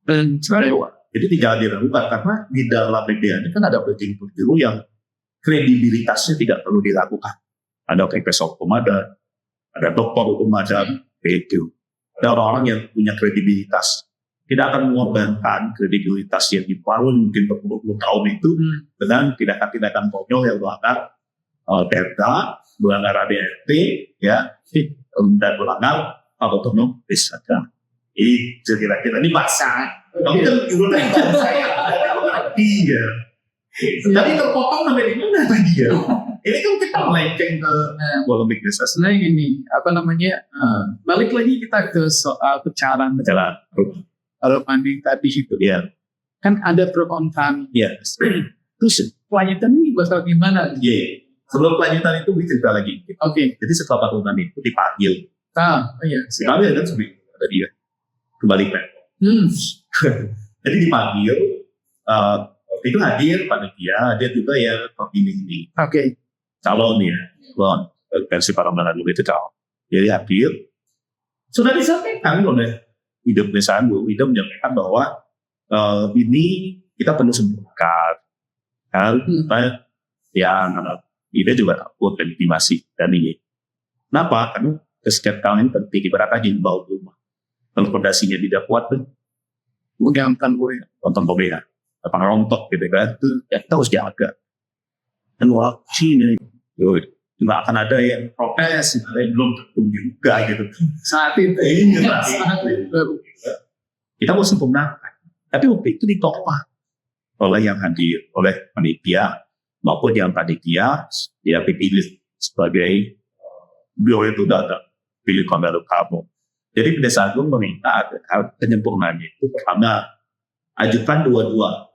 Dan jadi tidak diragukan karena di dalam MDA ini kan ada penjuru yang kredibilitasnya tidak perlu diragukan. Ada profesor hukum adat, ada doktor hukum adat, itu. Ada orang-orang yang punya kredibilitas. Tidak akan mengorbankan kredibilitas yang dibangun mungkin berpuluh-puluh tahun itu dengan tindakan-tindakan konyol yang melanggar perda, melanggar ADRT, ya, dan melanggar hak otonom desa adat. Ini kira-kira ini bahasa. Kamu kan judul saya ngerti ya. Tapi terpotong sampai di mana tadi ya? Ini kan kita melenceng ke polemik desa. Sebenarnya ini balik lagi kita ke soal pecahan. Kalau banding tadi itu ya, kan ada pro kontra. Ya. Terus kelanjutan ini bakal gimana? Iya. Sebelum kelanjutan itu cerita lagi. Oke. Jadi setelah tahunan itu dipanggil. Iya. Kami kan sebenarnya ada dia kembali ke. Jadi dipanggil. Itu hadir panitia, dia juga yang terpilih ini. Oke. Calon ya, versi Parlemen dulu itu calon. Jadi hadir. Sudah disampaikan oleh Hidup Desa Bu, Hidup menyampaikan bahwa ini kita perlu sempurnakan. Kan, yang ide juga takut legitimasi dan ini. Kenapa? Karena kesejahteraan ini penting. Ibarat aja bau rumah. Kalau fondasinya tidak kuat, Menggantang gue. tonton bobehan. Apa rontok gitu kan, itu ya kita harus jaga. Cina, nggak akan ada yang protes, ada yang belum tentu juga gitu. Saat itu. Saat itu. Kita mau sempurnakan, tapi waktu itu ditolak oleh yang hadir, oleh panitia maupun yang panitia dia dipilih sebagai beliau itu datang pilih Komando kamu. Jadi Majelis Agung meminta agar penyempurnaan itu pertama ajukan dua-dua.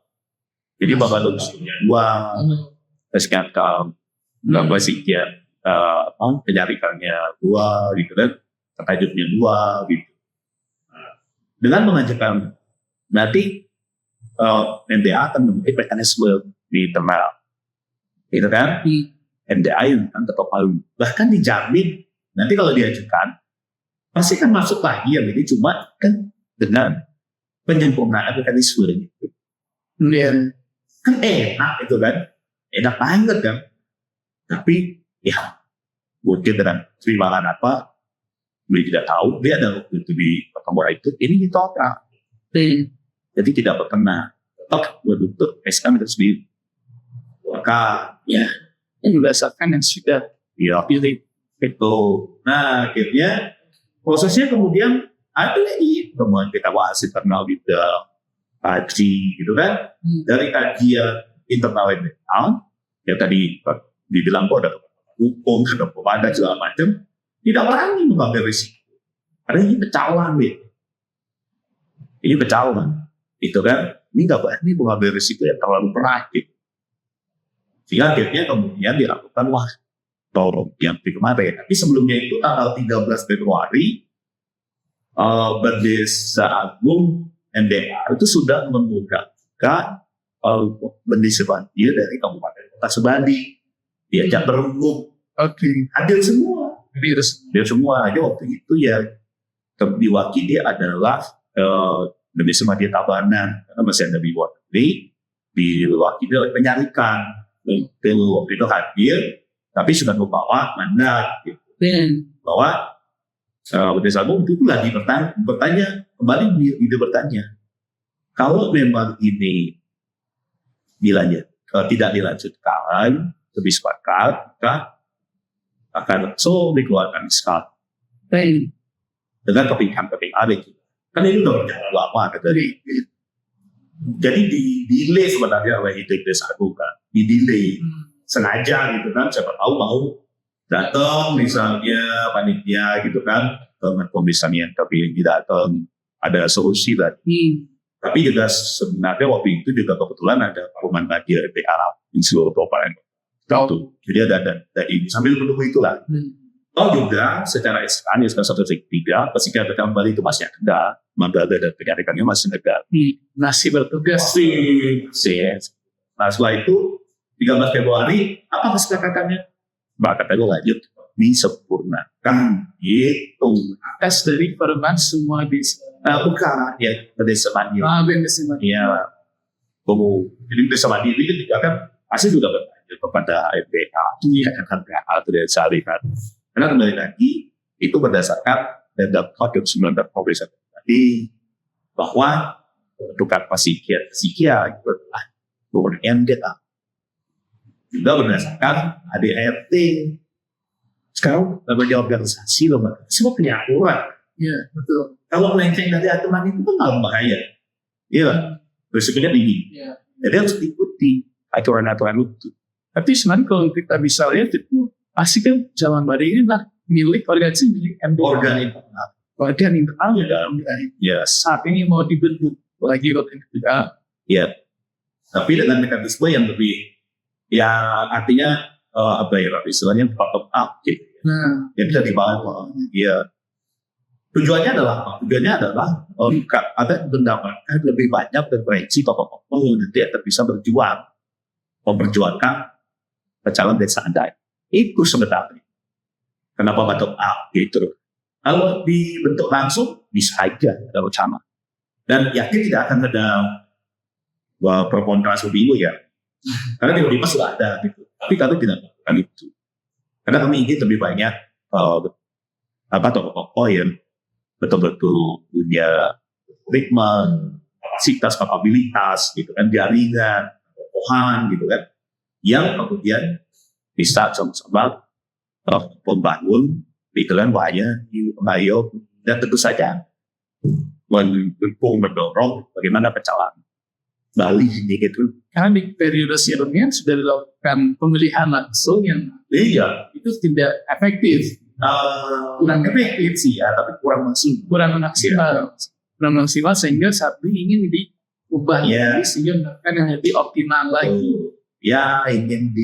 Jadi bakal lulusnya dua, terus kata berapa sih ya penyarikannya dua gitu kan, tajuknya dua gitu. Dengan mengajukan nanti MDA akan memiliki mekanisme di internal, gitu kan? MDA yang akan ketok palu, bahkan dijamin nanti kalau diajukan pasti kan masuk lagi yang ini cuma kan dengan penyempurnaan mekanisme gitu. Kan enak itu kan, enak banget kan. Tapi ya mungkin dengan pertimbangan apa, beliau tidak tahu. Dia ada waktu itu di pertemuan itu, ini ditolak. Jadi tidak berkenan. Tetap berbentuk SK itu sendiri. Maka Ya, ini berdasarkan yang sudah ya pilih. itu. Nah akhirnya prosesnya kemudian ada lagi temuan kita bahas internal kita kaji gitu kan. Dari kajian internal yang tadi dibilang kok ada hukum, ada pemadam segala macam, tidak berani mengambil risiko. Karena ini pecalang gitu. Ini pecalang, itu kan. Ini nggak berani mengambil risiko yang terlalu berat gitu. Sehingga akhirnya kemudian dilakukan lorong yang kemarin. Tapi sebelumnya itu tanggal 13 Februari, Majelis Agung MDR itu sudah memudahkan Majelis Bandir dari Kabupaten Kota Sebandi. Diajak berembuk, hadir semua. Hadir semua. Aja waktu itu ya diwakili adalah Majelis Bandir Tabanan, karena masih ada di luar negeri, diwakili oleh penyarikan. Waktu itu hadir, tapi sudah membawa mandat gitu. Bahwa Majelis Agung itu lagi bertanya kembali dia bertanya, kalau memang ini tidak dilanjutkan, lebih sepakat, maka akan langsung dikeluarkan SK dengan kepingan itu. Kan ini udah berjalan lama kan dari. Jadi di-delay sebenarnya oleh Majelis Agung kan, di-delay sengaja gitu kan, siapa tahu mau datang misalnya panitia gitu kan, dengan komisioner tapi tidak datang, ada solusi tadi. Tapi juga sebenarnya waktu itu juga kebetulan ada Paruman Badia RPA di seluruh kabupaten. Jadi ada ini sambil menunggu itulah. Juga secara SK 113 ketika kita kembali itu masih ada Mabada dan penyarikannya masih ada. Masih bertugas. Nah setelah itu 13 Februari apa kesepakatannya? Katanya lanjut disempurnakan gitu. Tes dari Paruman semua bisa. Bukan ya Desa Mandiri. Desa Mandiri. Ya. Jadi Desa Mandiri itu juga kan pasti juga bertanya kepada MPA. Iya kan atau dari syarikat. Karena kembali lagi itu berdasarkan data Code 19 Provinsi tadi bahwa pembentukan psikia kemudian data juga berdasarkan ADRT. Sekarang berbagai organisasi semua punya aturan. Iya, betul. Kalau melenceng dari aturan itu kan bahaya. Iya, risikonya tinggi. Iya. Jadi harus diikuti aturan-aturan itu. Tapi sebenarnya kalau kita bisa lihat itu pasti kan Jalan Bari ini lah milik organisasi milik MDA. Organ internal. Organ internal Ya. saat ini mau dibentuk lagi oleh MDA. Ya. Tapi dengan mekanisme yang lebih, ya artinya istilahnya bottom up gitu. Nah, Yang bisa dibawa. Ya. Tujuannya adalah ada mendapatkan lebih banyak referensi tokoh-tokoh nanti akan bisa memperjuangkan calon desa Anda. Itu sebenarnya. Kenapa bottom up gitu? Kalau dibentuk langsung bisa aja kalau sama. Dan yakin tidak akan ada pro kontra seperti ya. Karena di Unima sudah ada gitu. Tapi kami tidak melakukan itu. Karena kami ingin lebih banyak tokoh-tokoh yang betul-betul punya ritme, kapasitas, kapabilitas gitu kan, jaringan, tokohan gitu kan, yang kemudian bisa sama-sama membangun pikiran waya di Mayo, dan tentu saja mendukung mendorong bagaimana pecalang Bali ini gitu. Karena di periode sebelumnya sudah dilakukan pemilihan langsung yang Iya, itu tidak efektif, kurang efektif sih ya, tapi kurang masih. kurang maksimal sehingga saat ini ingin diubah Iya. lagi sehingga mendapatkan yang lebih optimal lagi. Ya ingin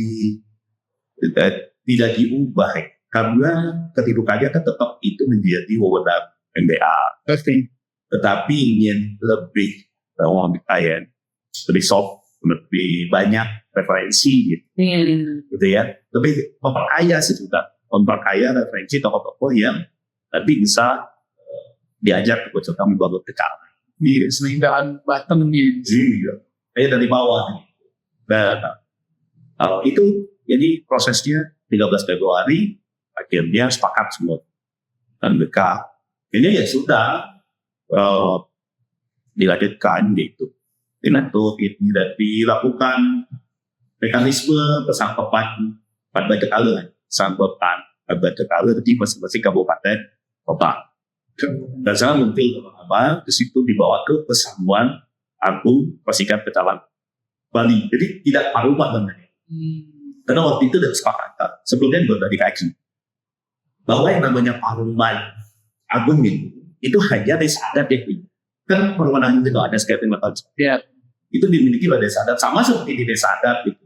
tidak diubah karena kedudukannya kan tetap itu menjadi wewenang MBA, Oke. tetapi ingin lebih lebih soft, lebih banyak referensi gitu ya, lebih memperkaya sih juga, memperkaya referensi tokoh-tokoh yang nanti bisa diajak untuk serta membangun pecalang. Di senindahan bottom nih. Iya, kayak dari bawah. Dan itu jadi prosesnya 13 Februari akhirnya sepakat semua dan mereka ini ya sudah dilanjutkan gitu. Itu tidak dilakukan mekanisme persangkapan pada Cekale, sangkapan pada Cekale di masing-masing kabupaten kota. Dan saya muncul apa ke situ dibawa ke Persatuan Agung Persikat Pecalang Bali. Jadi tidak paruman namanya. Karena waktu itu sudah sepakat sebelumnya sudah dikaji bahwa yang namanya paruman agung itu hanya desa adat ya. Kan perwenangan itu ada skating metode. Ya. Itu dimiliki oleh desa adat, sama seperti di desa adat gitu.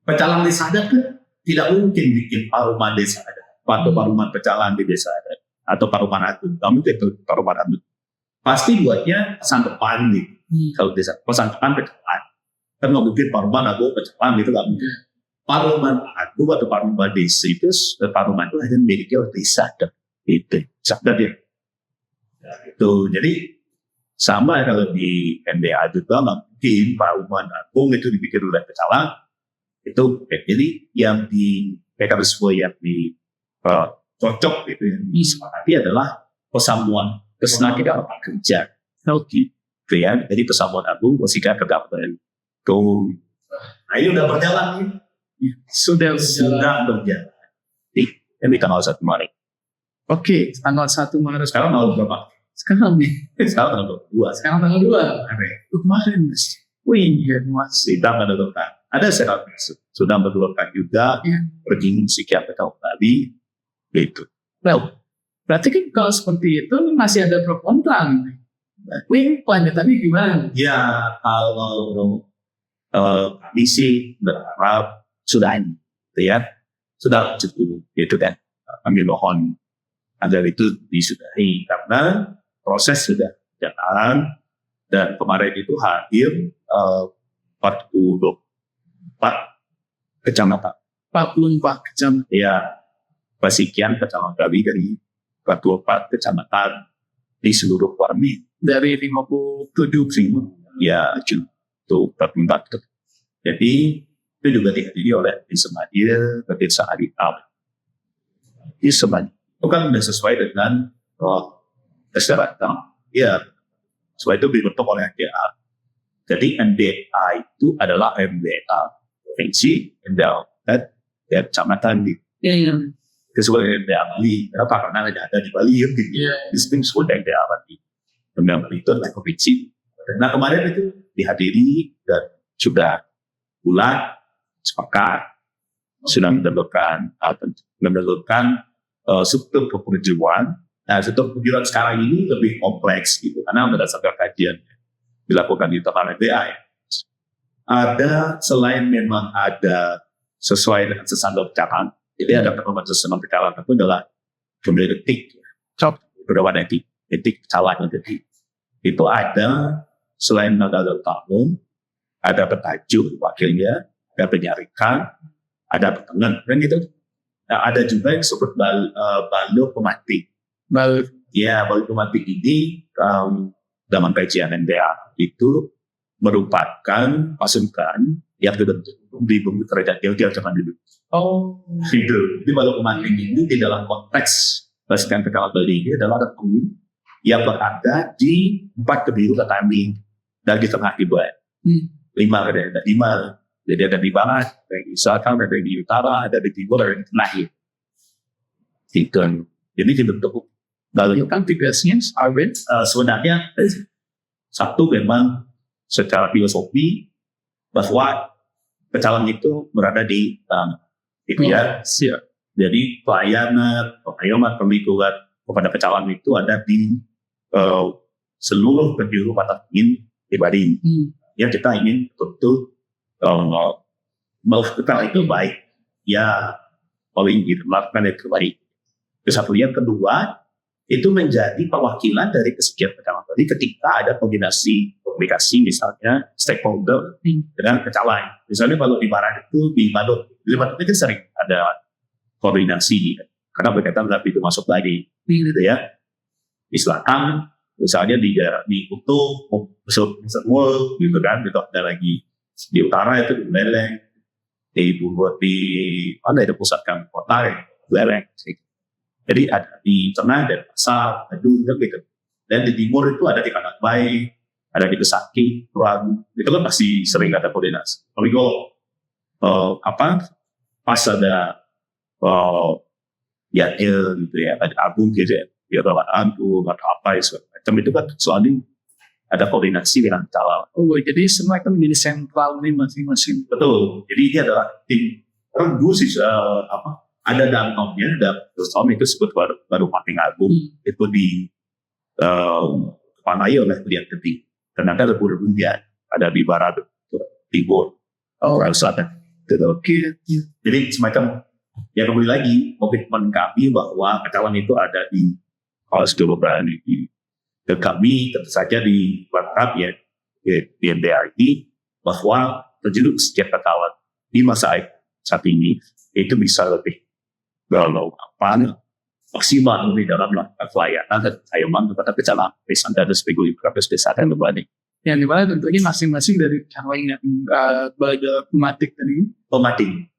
Pecalang desa adat kan tidak mungkin bikin paruman desa adat atau paruman pecalang di desa adat atau paruman agung. Kamu itu paruman agung. Pasti buatnya santepan gitu. Kalau desa santepan pecalang. Kan nggak mungkin paruman agung pecalang gitu nggak mungkin. Paruman agung atau paruman desa itu paruman itu hanya dimiliki oleh desa adat. Itu desa adat ya. Itu jadi sama kalau di NDA juga nggak mungkin paruman agung itu dibikin oleh pecalang itu. Jadi yang di mekanisme yang di cocok itu yang disepakati adalah persatuan kesanakian kerja. Gitu ya. Jadi persatuan agung Persikat Kegabaran. Nah ini udah berjalan nih. Sudah berjalan. Ini tanggal 1 Maret. Oke, tanggal 1 Maret. Sekarang tanggal berapa? Sekarang nih. Sekarang tanggal 2. Sekarang tanggal 2. Kemarin Mas. Wih, ya Mas. Kita menentukan. Ada sekarang sudah menentukan juga pergi psikiat tahun Bali gitu. Well, berarti kan kalau seperti itu masih ada pro kontra nih. Wih, tapi gimana? Ya kalau kami sih berharap sudah ini, ya sudah cukup gitu kan. Kami mohon agar itu disudahi karena proses sudah jalan dan kemarin itu hadir 44 kecamatan. 44 kecamatan. Ya, sekian kecamatan Bali dari 44 kecamatan di seluruh Warmi. Dari 57 sih. Ya, itu 44. Jadi itu juga dihadiri oleh Ismail, Desa Aritam. Ismail itu kan sudah sesuai dengan kesepakatan. Ya, sesuai itu dibentuk oleh MDA. Jadi MDA itu adalah MDA provinsi, MDA dan kecamatan di. Sesuai MDA Bali. Kenapa? Karena ada di Bali ya, gitu. Disebut MDA Bali. MDA Bali itu adalah provinsi. Nah kemarin itu dihadiri dan sudah bulan sepakat sudah menentukan struktur penjualan. Nah, struktur penjualan sekarang ini lebih kompleks gitu karena berdasarkan kajian dilakukan di internal MBA ya. Ada selain memang ada sesuai dengan standar pecalang, jadi ada pedoman standar pecalang itu adalah kemudian etik, pedoman etik pecalang. Jadi itu ada selain ada tamu, ada petajuk wakilnya, ada penyarikan, ada petengan, dan gitu. Nah, ada juga yang disebut baldo pematik. Baldo pematik ini dalam kajian NDA itu merupakan pasukan yang terbentuk di bumi kerajaan Tiongkok zaman dulu. Gitu. Jadi baldo pematik ini di dalam konteks pasukan Pecalang Bali ini adalah regu yang berada di 4 kebiru Ketami dan di tengah Ibuan. 5 Jadi ada di barat, ada di selatan, ada di utara, ada di timur, ada di tengah. Gitu. Jadi dibentuk Itu kan tugasnya Arvin. sebenarnya satu memang secara filosofi bahwa pecalang itu berada di itu ya. Siap. Jadi pelayanan perlindungan kepada pecalang itu ada di seluruh penjuru mata angin pribadi. Ya kita ingin betul melakukan itu baik. Ya paling gitu melakukan itu baik. Itu satu. Yang kedua itu menjadi perwakilan dari kesekian pecalang. Jadi ketika ada kombinasi komunikasi misalnya stakeholder dengan pecalang. Misalnya kalau di barat itu di Badut itu sering ada koordinasi karena berkaitan dengan pintu masuk lagi, gitu ya. Di selatan misalnya di Kutu, World, gitu kan, itu ada lagi. Di utara itu di Beleng, di mana ada pusat kan kota ya, Beleng. Jadi ada di tengah dan pasar, gitu. Dan di timur itu ada di Kanak Baik, ada di Besaki, Turan. Itu kan pasti sering ada koordinasi. Tapi kalau pas ada gitu ya, ada Agung gitu ya, dia rawat Agung atau apa ya, macam itu kan selalu ada koordinasi dengan calon. Jadi semua itu menjadi sentral nih masing-masing. Betul. Jadi ini adalah tim. Kan dulu sih ada danaunya, ada Tom itu sebut baru Pating Agung itu di Panai oleh Kuliah Keting. Ternyata ada Burundian, ada di barat, timur, selatan. Oke. Jadi semacam ya kembali lagi komitmen kami bahwa pecalang itu ada di Seluruh Berani. Dan kami tentu saja di Barat ya di NDRT bahwa terjadi setiap pecalang di masa saat ini itu bisa lebih maksimal di dalam melakukan pelayanan dan ayaman kepada pecalang pesan dari sebagai beberapa desa dan berbanding. Yang dimana tentunya masing-masing dari calon yang belajar pematik tadi.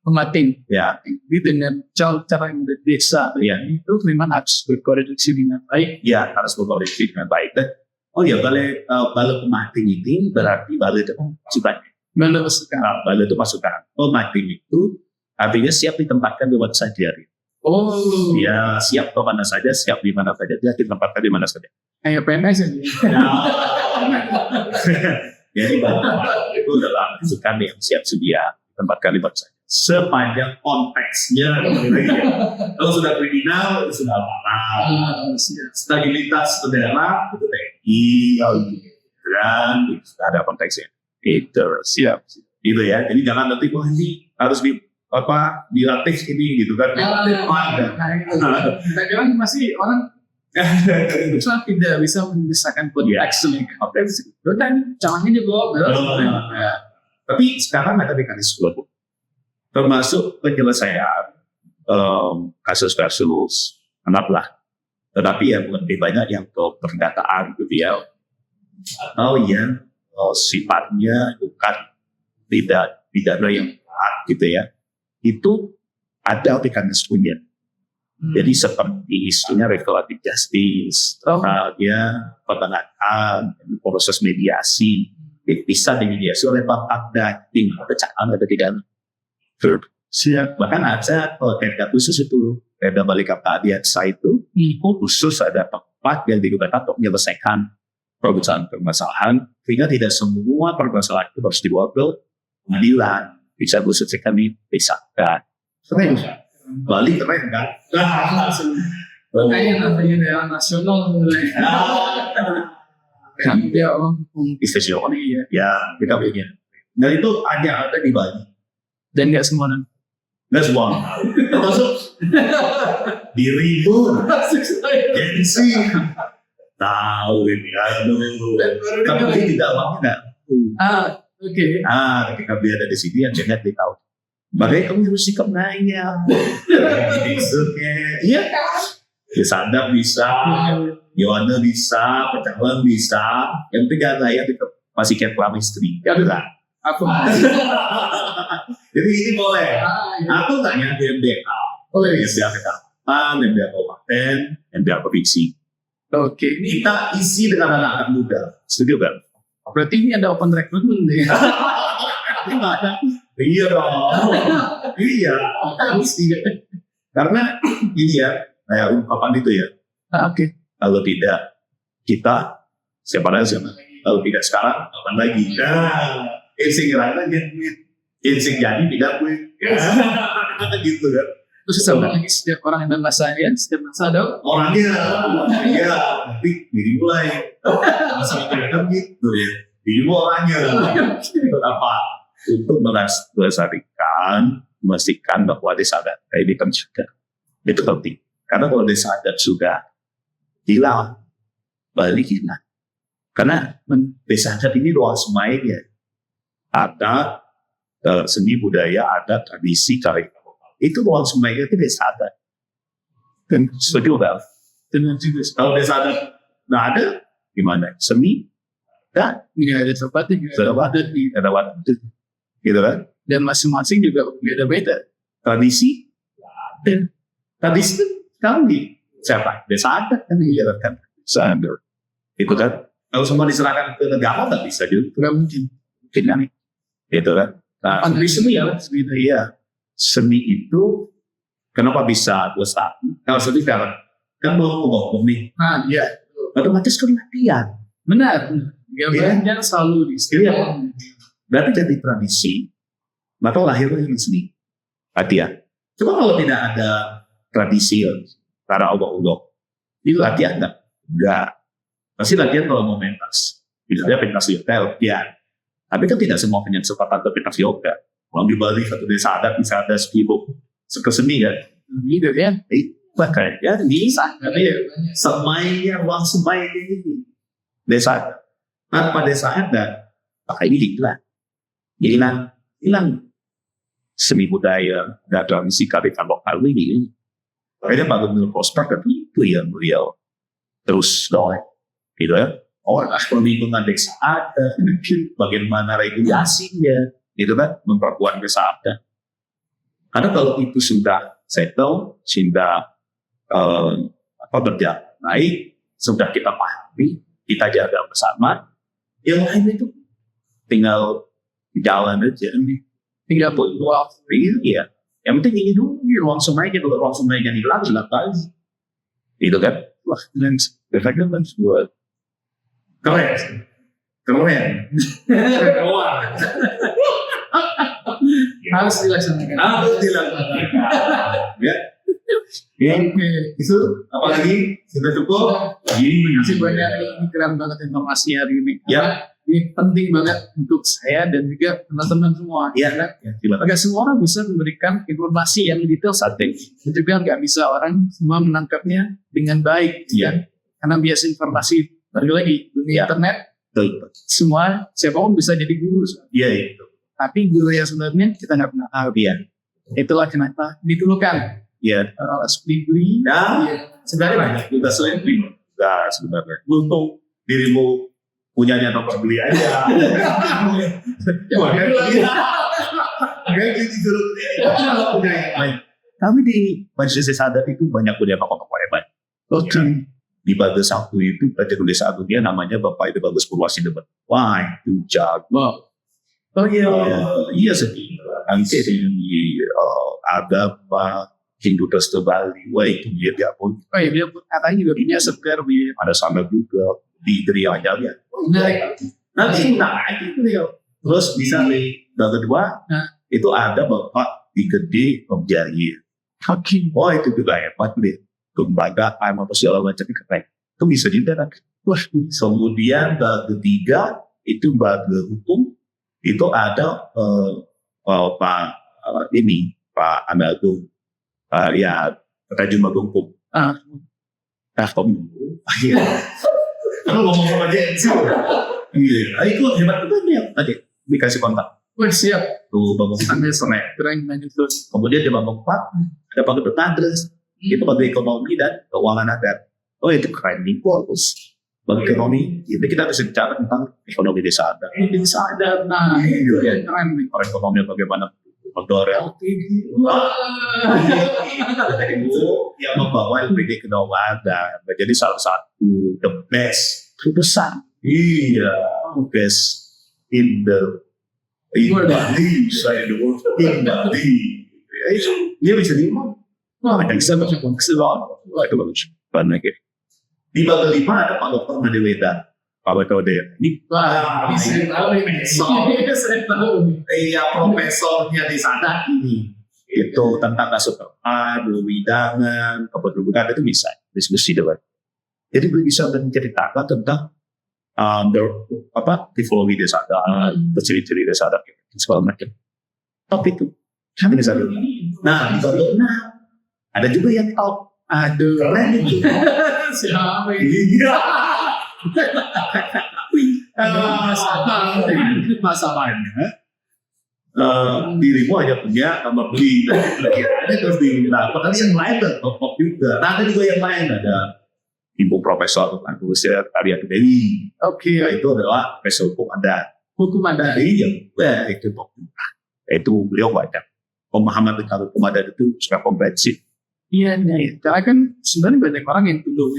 Pemating. Ya. Jadi dengan cara yang dari desa itu memang harus berkoordinasi dengan baik. Ya, harus berkoordinasi dengan baik. Dan balai pemating ini berarti balai itu pasukan. Balai itu pasukan. Pemating itu artinya siap ditempatkan di mana saja. Ya, siap ke mana saja, siap di mana saja, dia ditempatkan di mana saja. Kayak PNS ini. Jadi itu adalah pasukan yang siap sedia ditempatkan di mana saja. Sepanjang konteksnya, kalau sudah kriminal itu sudah aparat, stabilitas negara itu TNI, dan itu sudah ada konteksnya. Itu siap, gitu ya. Jadi jangan nanti ini harus dilatih ini gitu kan. Kadang masih orang tidak bisa memisahkan konteks ini. Dan calonnya juga. Tapi sekarang ada mekanisme termasuk penyelesaian kasus anggaplah. Tetapi yang lebih banyak yang untuk pendataan gitu ya. Atau yang sifatnya bukan tidak pidana yang berat gitu ya. Itu ada mekanismenya. Jadi seperti istinya restoratif justice, pertengahan, proses mediasi, bisa dimediasi oleh Pemda, tim pecahan atau tidak. Siap. Bahkan ada perda khusus itu, perda balik Biasa itu khusus ada tempat yang digunakan untuk menyelesaikan permasalahan, sehingga tidak semua permasalahan itu harus dibawa ke pengadilan. Bisa selesaikan di desa. Keren. Bali keren kan? Kayaknya namanya daerah nasional. Istimewa. Ya, kita punya. Dan itu ada di Bali. Dan nggak semua. Termasuk dirimu. Gengsi. Tahu ini. Tapi tidak mau enggak. Oke. Ketika dia ada di sini, yang jangan dia tahu. Makanya kamu harus sikap nanya. Iya kan? Ya sadar bisa, Yohana bisa, pecalang bisa. Yang penting saya tetap masih kayak suami istri. Ya kan? Aku. Jadi ini boleh. Aku tanya DMDA. Boleh. DMDA Kecamatan, DMDA Kabupaten, DMDA Provinsi. Oke. Kita isi dengan anak-anak muda. Setuju kan? Berarti ini ada open recruitment deh. Gimana? Iya dong. Iya. Karena ini ya, kayak ungkapan itu ya. Oke. Kalau tidak kita, siapa lagi? Kalau tidak sekarang, kapan lagi? Nah, insting rana insting jadi tidak duit. Gitu kan. Terus sama lagi setiap orang yang masanya, setiap masa ada Orangnya, ya, nanti dimulai. Masalah kan gitu ya. Dimulai orangnya. Apa? Untuk melestarikan, memastikan bahwa desa adat ini kan juga. Itu penting. Karena kalau desa adat sudah hilang, balik hilang. Karena desa adat ini luas mainnya. Ada seni budaya, ada tradisi, itu luas mainnya itu desa adat. Dan setuju nggak? dengan juga Kalau desa adat nggak ada, gimana? Seni, dan nggak ada tempatnya, nggak ada wadah di ada waktu, gitu kan? dan masing-masing juga beda-beda. Tradisi, dan tradisi itu kami siapa? Desa adat kan yang jalankan. Desa adat. Itu kan? Kalau semua diserahkan ke negara nggak bisa juga. Nggak mungkin. Mungkin kan? Gitu kan? Nah, Tradisi ya, gitu. iya, seni itu kenapa bisa lestari? Kalau seni kan mau ngomong nih, Nah, iya. otomatis kan latihan. Benar. Gambarnya selalu di Iya. Berarti jadi tradisi, maka lahirnya yang seni. Latihan. Cuma kalau tidak ada tradisi, cara Allah, itu latihan nggak? Enggak. Pasti latihan kalau mau pentas. Misalnya pentas yoga, latihan. Tapi kan tidak semua punya kesempatan ke pentas yoga. Kalau di Bali satu desa adat bisa ada skibo keseni kan. Gitu ya. Bahkan ya bisa. Iya. Semainya, ruang semainya ini. Desa adat. Tanpa desa adat, maka ini hilang seni budaya dan tradisi kearifan lokal ini. Makanya Pak Gubernur Prosper kan itu yang beliau terus dorong, gitu ya. Perlindungan desa adat, bagaimana regulasinya, gitu kan, memperkuat desa adat. Karena kalau itu sudah settle, sudah berjalan baik, sudah kita pahami, kita jaga bersama, yang lain itu tinggal jalan aja. Tinggal buat iya. Yang penting ini dulu, ruang sungainya, kalau ruang sungainya hilang, silakan. Gitu kan? Wah, dan efeknya kan buat keren. Harus dilaksanakan. Ya. Ya, Oke. itu apalagi sudah cukup. Terima kasih banyak, ini keren banget informasi hari ini. Ya. Ini penting banget untuk saya dan juga teman-teman semua. Ya, Karena silakan. Agak semua orang bisa memberikan informasi yang detail Sate. dan juga nggak bisa orang semua menangkapnya dengan baik. Iya. Kan? Karena biasa informasi, balik lagi, dunia Iya. internet, Betul. semua, siapapun bisa jadi guru. Iya, itu. Tapi guru yang sebenarnya kita nggak pernah tahu. Iya. Itulah kenapa diperlukan Iya. speedly. Nah, Iya. sebenarnya banyak juga selain itu. Enggak sebenarnya. Untung dirimu punyanya nomor beli aja. Wah, kan? Enggak gitu dulu. Punya yang lain. Kami di Majelis Desa Adat itu banyak punya tokoh-tokoh hebat. Oke. Di Bagus satu itu, Baca Desa Agung dia namanya Bapak itu Bagus Purwasidemet. Wah, itu jago. Wow. Oh iya. Iya sedih. Nanti ada Pak Hindu Dosto Bali. Wah, itu dia pun. Oh iya, dia katanya juga punya segar di Ada sana juga di Derianya ya. Nah, Nanti itu dia. Terus bisa di kedua Nah. itu ada Bapak di Gede Pemjaya. Oke. Oh itu juga hebat deh. Kelembagaan apa segala macam itu keren. Itu bisa juga kan. Wah, Kemudian ketiga itu baga hukum itu ada Pak Anagung ya Rajun Magungkum. ah, Kamu ngomong sama dia. Iya, itu hebat juga dia. Tadi dikasih kontak. wah siap. Tuh bangun Sampai Senin. keren banget tuh. Kemudian di Bambang 4 ada Pak Bertandres. Itu bagi ekonomi dan keuangan adat. Oh itu keren nih, bagus. Bagi ekonomi, ini kita bisa bicara tentang ekonomi desa adat. Desa adat. Nah, itu ya keren nih. Ekonomi bagaimana mendorong Wah. yang membawa LPG ke Dawada menjadi salah satu the best Terbesar. best in the In Bali, saya dulu in Bali. Ya, itu dia bisa lima. Wah, bisa baca bagus banget. Wah, itu bagus. Banyak ya. Di Bangka Lima ada Pak Dr. Madeweda. Kalau tahu dia. Ini Wah, bisa tahu ini. Saya tahu nih. profesornya di sana ini. Itu tentang kesukaan, bidangan, kependudukan itu bisa diskusi debat. Jadi beliau bisa menceritakan tentang tipologi desa adat, ciri-ciri desa adat, segala macam. Top itu. Kami desa adat. Nah, ada juga yang top. Aduh. Keren itu. Siapa ini? Iya. Masalahnya. Dirimu hanya punya nomor beli. Ada terus di. Nah, padahal yang lain ada top juga. Nah, ada juga yang lain ada. Ibu Profesor Anggusir Arya Dewi. Oke. Itu adalah profesor hukum adat. Hukum adat. Jadi yang itu itu beliau banyak pemahaman tentang hukum adat itu sudah komprehensif. Iya, iya. Karena kan sebenarnya banyak orang yang dulu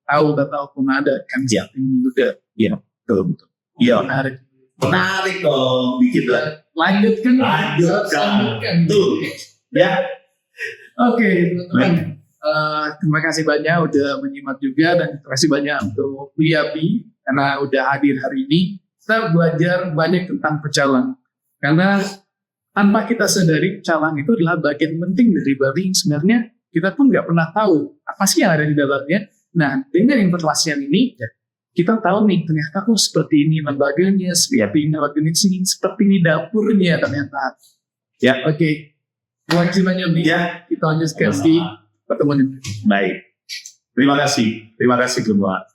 tahu hukum adat kan. Iya. Juga. Iya, betul. Iya, Menarik dong, dikit lah. Lanjutkan. Tuh, ya. Oke, teman-teman. Terima kasih banyak udah menyimak juga dan terima kasih banyak untuk Liapi karena udah hadir hari ini. Kita belajar banyak tentang pecalang karena tanpa kita sadari pecalang itu adalah bagian penting dari Bali. Sebenarnya kita pun nggak pernah tahu apa sih yang ada di dalamnya. Nah, dengan informasi yang ini kita tahu nih ternyata seperti ini lembaganya, seperti ini organisasi, seperti ini dapurnya ternyata. Ya, Oke. Terima kasih banyak nih. Ya. Kita lanjutkan di pertemuan ini. Baik. Terima kasih semua.